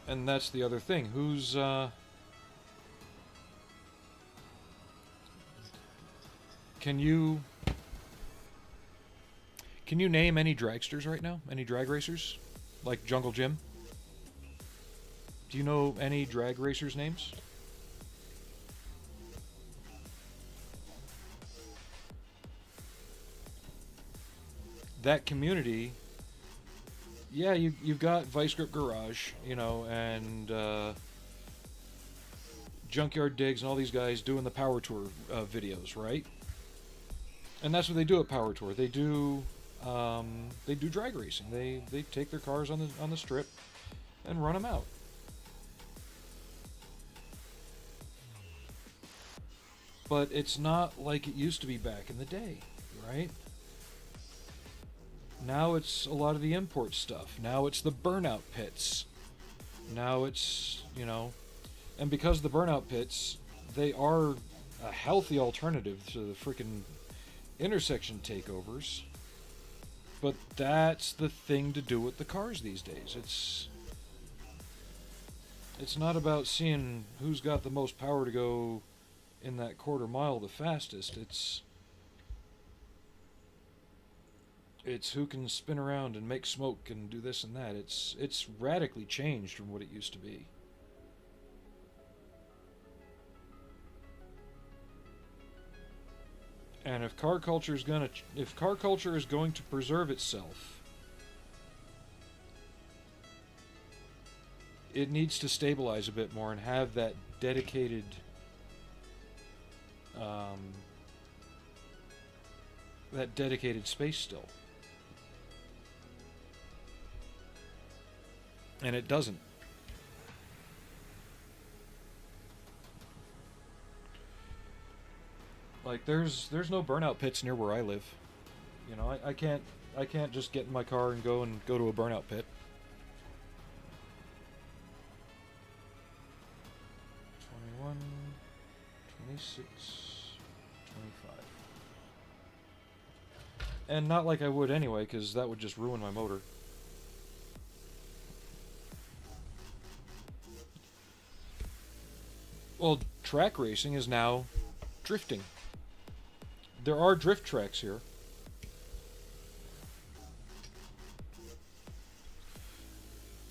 And that's the other thing. Can you name any dragsters right now? Any drag racers? Like Jungle Jim? Do you know any drag racers' names? That community, yeah, you've got Vice Grip Garage, you know, and Junkyard Digs and all these guys doing the Power Tour videos, right? And that's what they do at Power Tour. They do drag racing. They take their cars on the strip and run them out. But it's not like it used to be back in the day, right? Now it's a lot of the import stuff. Now it's the burnout pits. Now it's, you know, and because the burnout pits, they are a healthy alternative to the freaking intersection takeovers. But that's the thing to do with the cars these days. It's not about seeing who's got the most power to go in that quarter mile the fastest. It's who can spin around and make smoke and do this and that. It's radically changed from what it used to be. And if car culture is going to preserve itself, it needs to stabilize a bit more and have that dedicated space still. And it doesn't. Like there's no burnout pits near where I live. You know, I can't just get in my car and go to a burnout pit. 21, 26, 25. And not like I would anyway, because that would just ruin my motor. Well, track racing is now drifting. There are drift tracks here.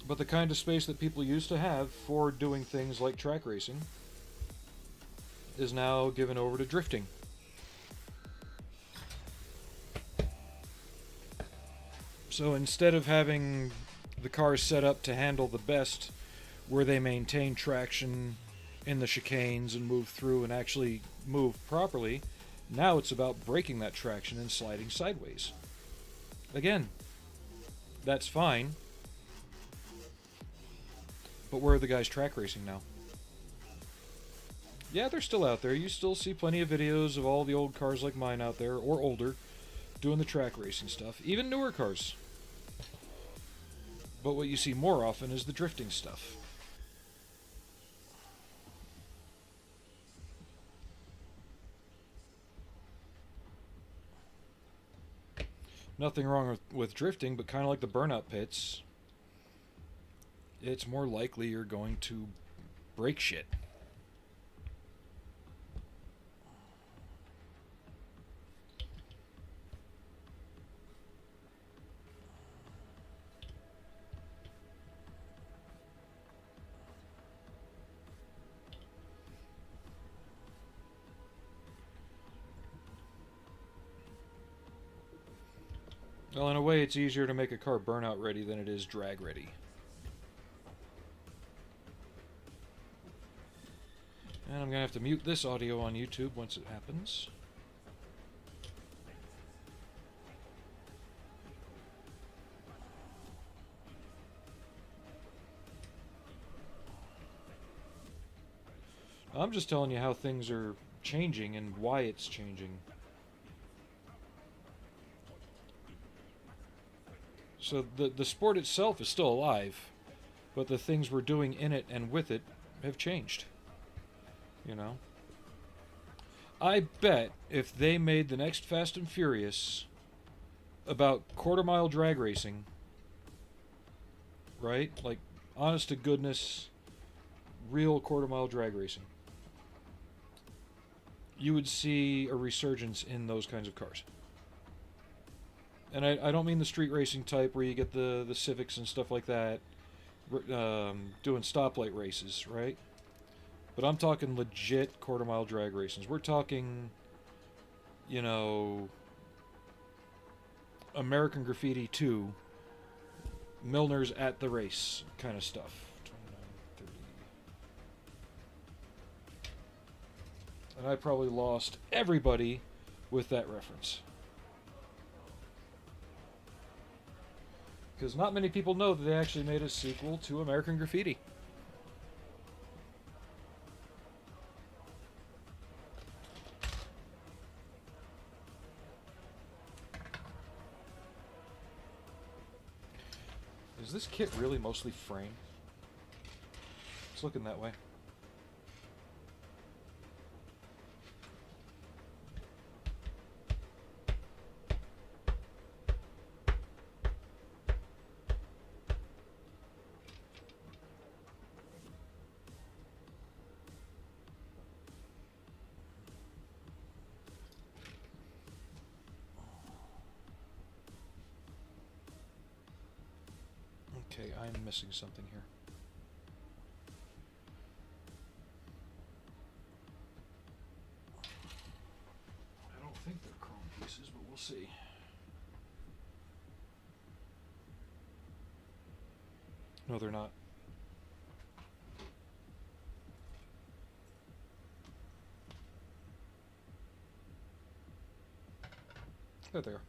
But the kind of space that people used to have for doing things like track racing is now given over to drifting. So instead of having the cars set up to handle the best, where they maintain traction in the chicanes and move through and actually move properly, now it's about breaking that traction and sliding sideways. Again, that's fine. But where are the guys track racing now? Yeah, they're still out there. You still see plenty of videos of all the old cars like mine out there, or older, doing the track racing stuff. Even newer cars. But what you see more often is the drifting stuff. Nothing wrong with drifting, but kind of like the burnout pits, it's more likely you're going to break shit. Well, in a way, it's easier to make a car burnout ready than it is drag ready. And I'm going to have to mute this audio on YouTube once it happens. I'm just telling you how things are changing and why it's changing. So the sport itself is still alive, but the things we're doing in it and with it have changed. You know? I bet if they made the next Fast and Furious about quarter-mile drag racing, right? Like, honest to goodness, real quarter-mile drag racing, you would see a resurgence in those kinds of cars. And I don't mean the street racing type where you get the Civics and stuff like that doing stoplight races, right? But I'm talking legit quarter-mile drag races. We're talking, you know, American Graffiti 2, Milner's at the race kind of stuff. 29, 30. And I probably lost everybody with that reference. Because not many people know that they actually made a sequel to American Graffiti. Is this kit really mostly frame? It's looking that way. Okay, I'm missing something here. I don't think they're chrome pieces, but we'll see. No, they're not. There they are.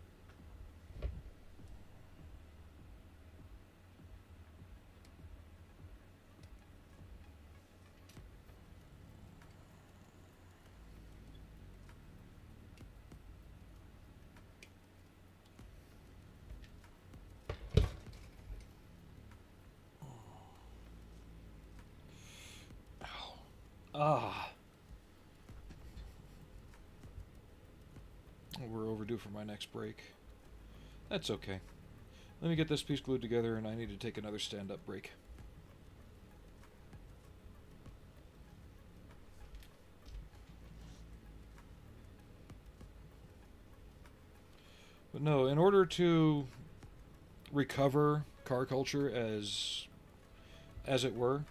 Ah. We're overdue for my next break. That's okay. Let me get this piece glued together and I need to take another stand-up break. But no, in order to recover car culture as it were,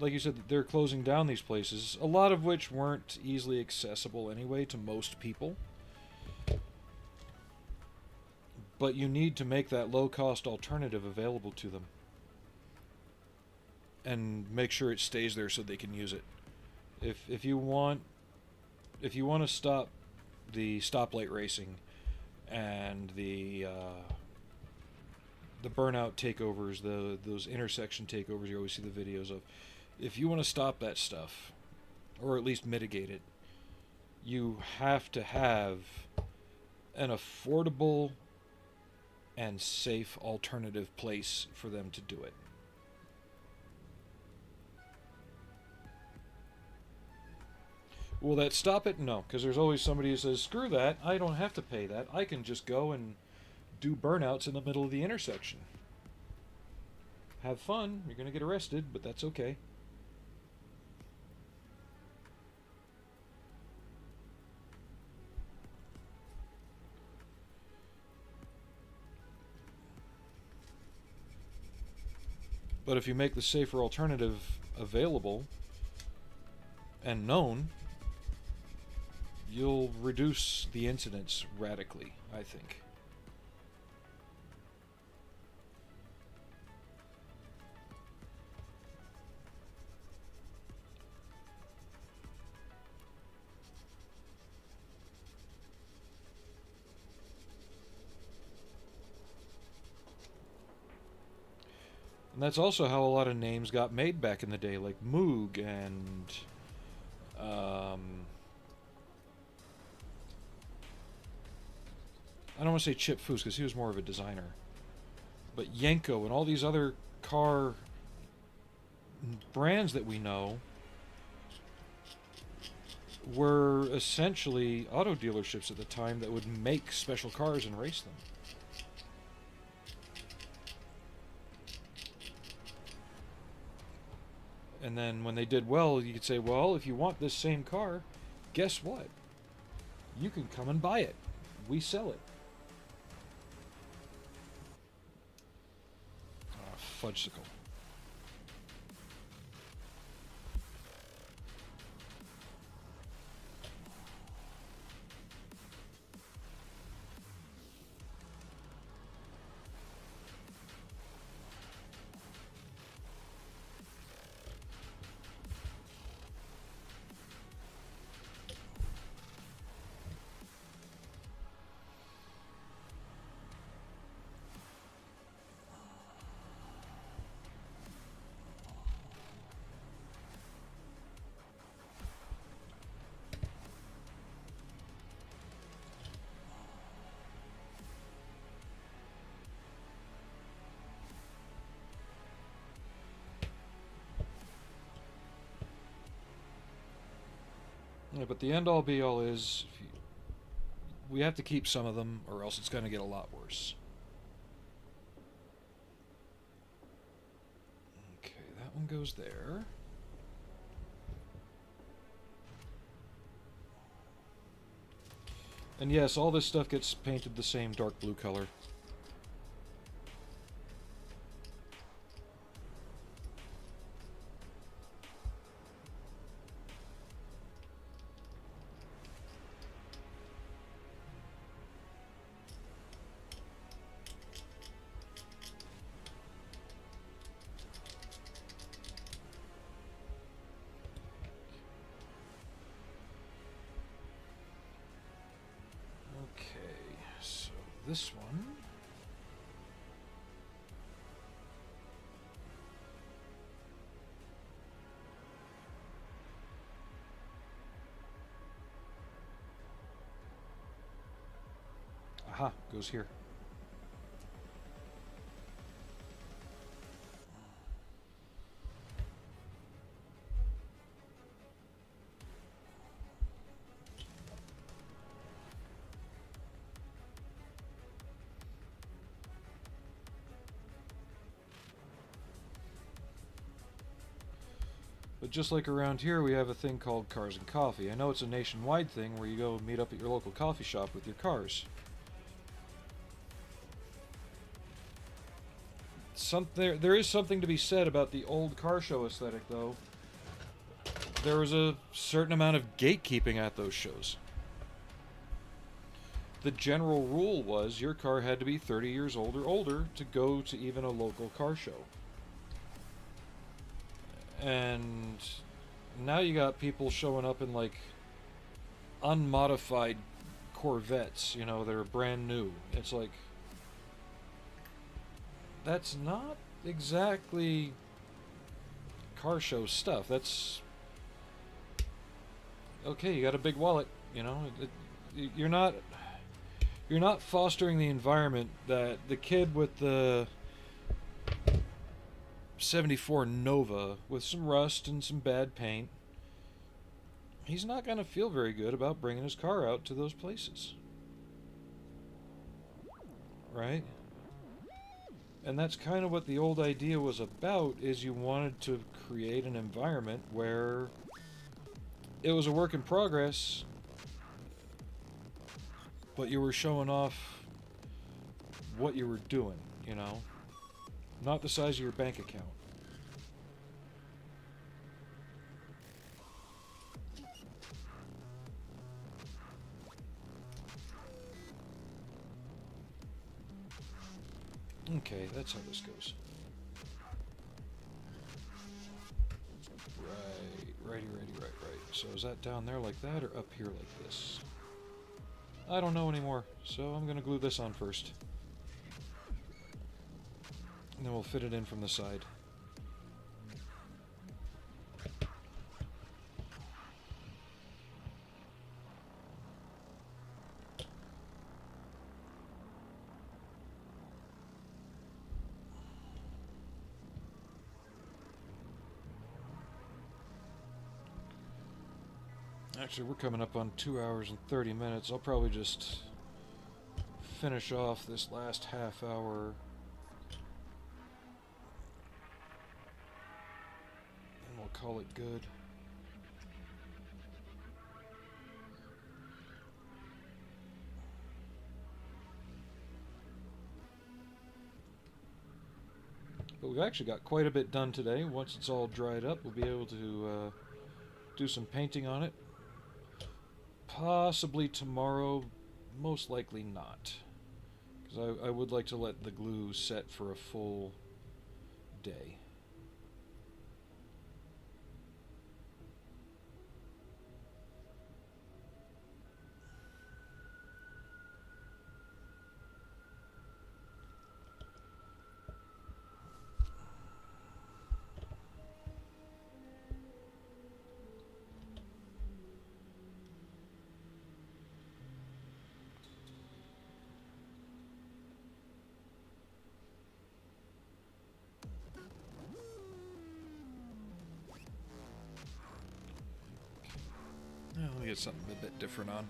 like you said, they're closing down these places, a lot of which weren't easily accessible anyway to most people. But you need to make that low-cost alternative available to them. And make sure it stays there so they can use it. If you want to stop the stoplight racing and the burnout takeovers, those intersection takeovers you always see the videos of, if you want to stop that stuff, or at least mitigate it, you have to have an affordable and safe alternative place for them to do it. Will that stop it? No, because there's always somebody who says, screw that, I don't have to pay that, I can just go and do burnouts in the middle of the intersection. Have fun, you're going to get arrested, but that's okay. But if you make the safer alternative available and known, you'll reduce the incidence radically, I think. And that's also how a lot of names got made back in the day, like Moog and I don't want to say Chip Foose because he was more of a designer, but Yenko and all these other car brands that we know were essentially auto dealerships at the time that would make special cars and race them. And then when they did well, you could say, well, if you want this same car, guess what? You can come and buy it. We sell it. Fudgesicle. Yeah, but the end all be all is we have to keep some of them or else it's going to get a lot worse. Okay, that one goes there. And yes, all this stuff gets painted the same dark blue color. This one. Aha, goes here. But just like around here, we have a thing called Cars and Coffee. I know it's a nationwide thing where you go meet up at your local coffee shop with your cars. There is something to be said about the old car show aesthetic, though. There was a certain amount of gatekeeping at those shows. The general rule was your car had to be 30 years old or older to go to even a local car show. And now you got people showing up in like unmodified Corvettes, you know, that are brand new. It's like, that's not exactly car show stuff. That's okay. You got a big wallet, you know. You're not fostering the environment that the kid with the 74 Nova with some rust and some bad paint, he's not going to feel very good about bringing his car out to those places. Right? And that's kind of what the old idea was about, is you wanted to create an environment where it was a work in progress, but you were showing off what you were doing, you know? Not the size of your bank account. Okay, that's how this goes. Right. So is that down there like that, or up here like this? I don't know anymore, so I'm gonna glue this on first. And then we'll fit it in from the side. Actually, we're coming up on 2 hours and 30 minutes. I'll probably just finish off this last half hour. And we'll call it good. But we've actually got quite a bit done today. Once it's all dried up, we'll be able to do some painting on it. Possibly tomorrow, most likely not. Because I would like to let the glue set for a full day. Let me get something a bit different on.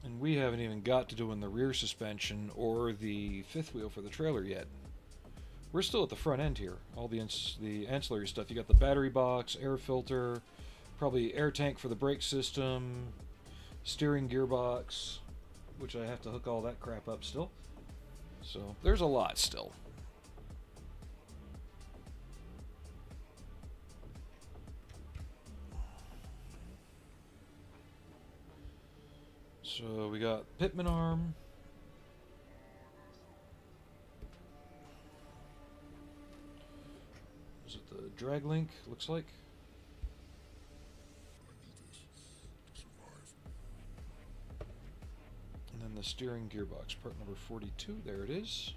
And we haven't even got to doing the rear suspension or the fifth wheel for the trailer yet. We're still at the front end here. All the ancillary stuff. You got the battery box, air filter, probably air tank for the brake system, steering gearbox, which I have to hook all that crap up still. So there's a lot still. So we got Pitman arm. Is it the drag link? Looks like. And then the steering gearbox, part number 42. There it is.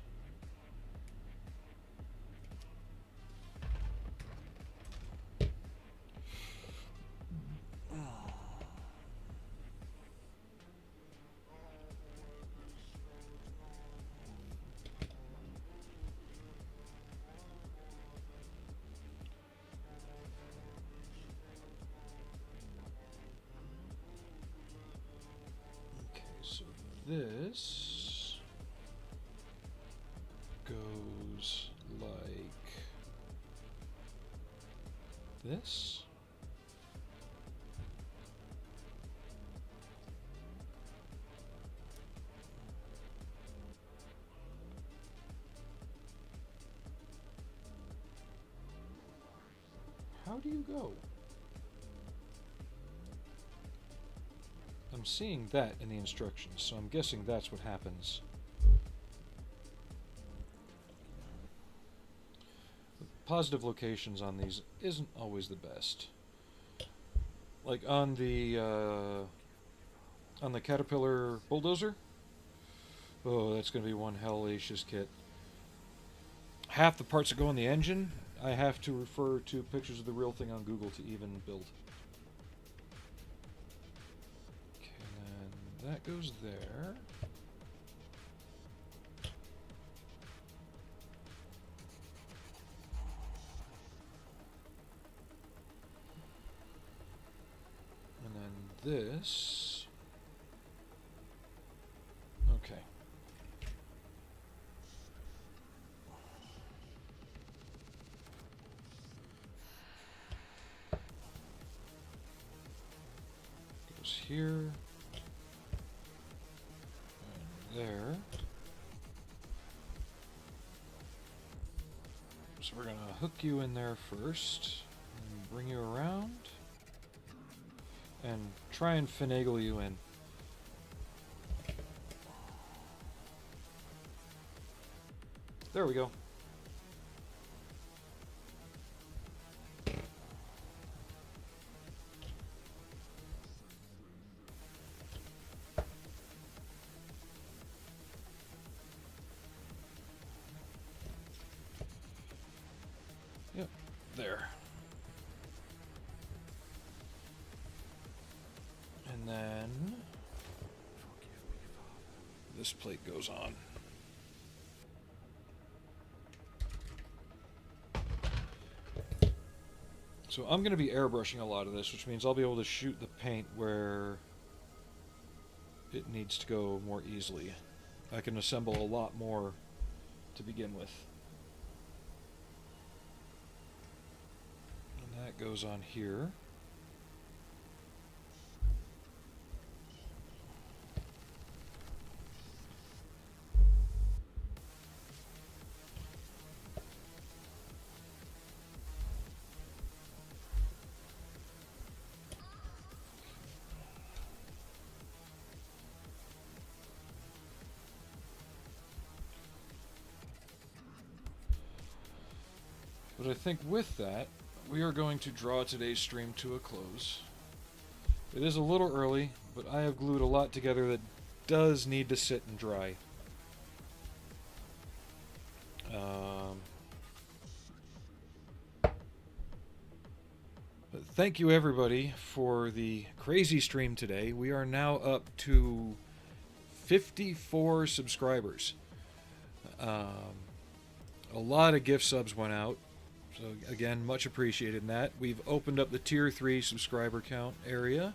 This goes like this. How do you go? I'm seeing that in the instructions, so I'm guessing that's what happens. The positive locations on these isn't always the best. Like on the Caterpillar bulldozer, Oh, that's going to be one hellacious kit. Half the parts that go in the engine, I have to refer to pictures of the real thing on Google to even build. Okay, and then that goes there. And then this. Okay. Goes here. And there. So we're going to hook you in there first. And bring you around. And try and finagle you in. There we go. Yep, there. And then this plate goes on. So I'm going to be airbrushing a lot of this, which means I'll be able to shoot the paint where it needs to go more easily. I can assemble a lot more to begin with. And that goes on here. But I think with that, we are going to draw today's stream to a close. It is a little early, but I have glued a lot together that does need to sit and dry. But thank you everybody for the crazy stream today. We are now up to 54 subscribers. A lot of gift subs went out. So again, much appreciated in that. We've opened up the tier 3 subscriber count area.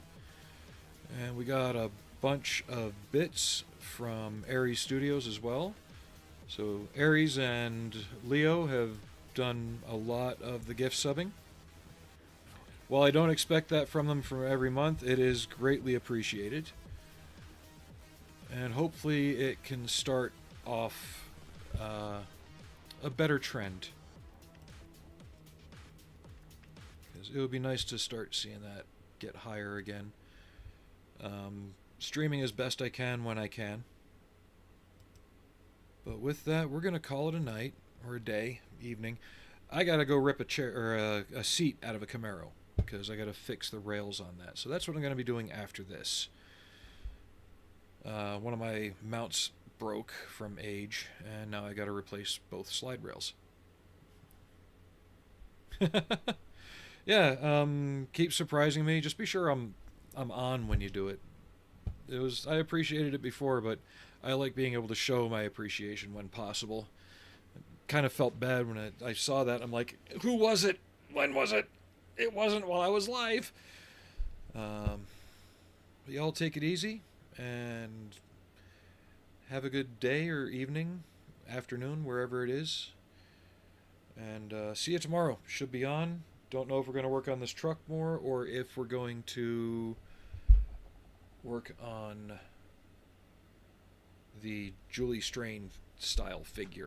And we got a bunch of bits from Aries Studios as well. So Aries and Leo have done a lot of the gift subbing. While I don't expect that from them for every month, it is greatly appreciated. And hopefully it can start off a better trend. Because it would be nice to start seeing that get higher again. Streaming as best I can when I can. But with that, we're going to call it a night, or a day, evening. I got to go rip a chair or a seat out of a Camaro, because I got to fix the rails on that. So that's what I'm going to be doing after this. One of my mounts broke from age, and now I got to replace both slide rails. Yeah, keep surprising me. Just be sure I'm on when you do it. I appreciated it before, but I like being able to show my appreciation when possible. Kind of felt bad when I saw that. I'm like, who was it? When was it? It wasn't while I was live. Y'all take it easy and have a good day or evening, afternoon, wherever it is. And see you tomorrow. Should be on. Don't know if we're going to work on this truck more or if we're going to work on the Julie Strain style figure.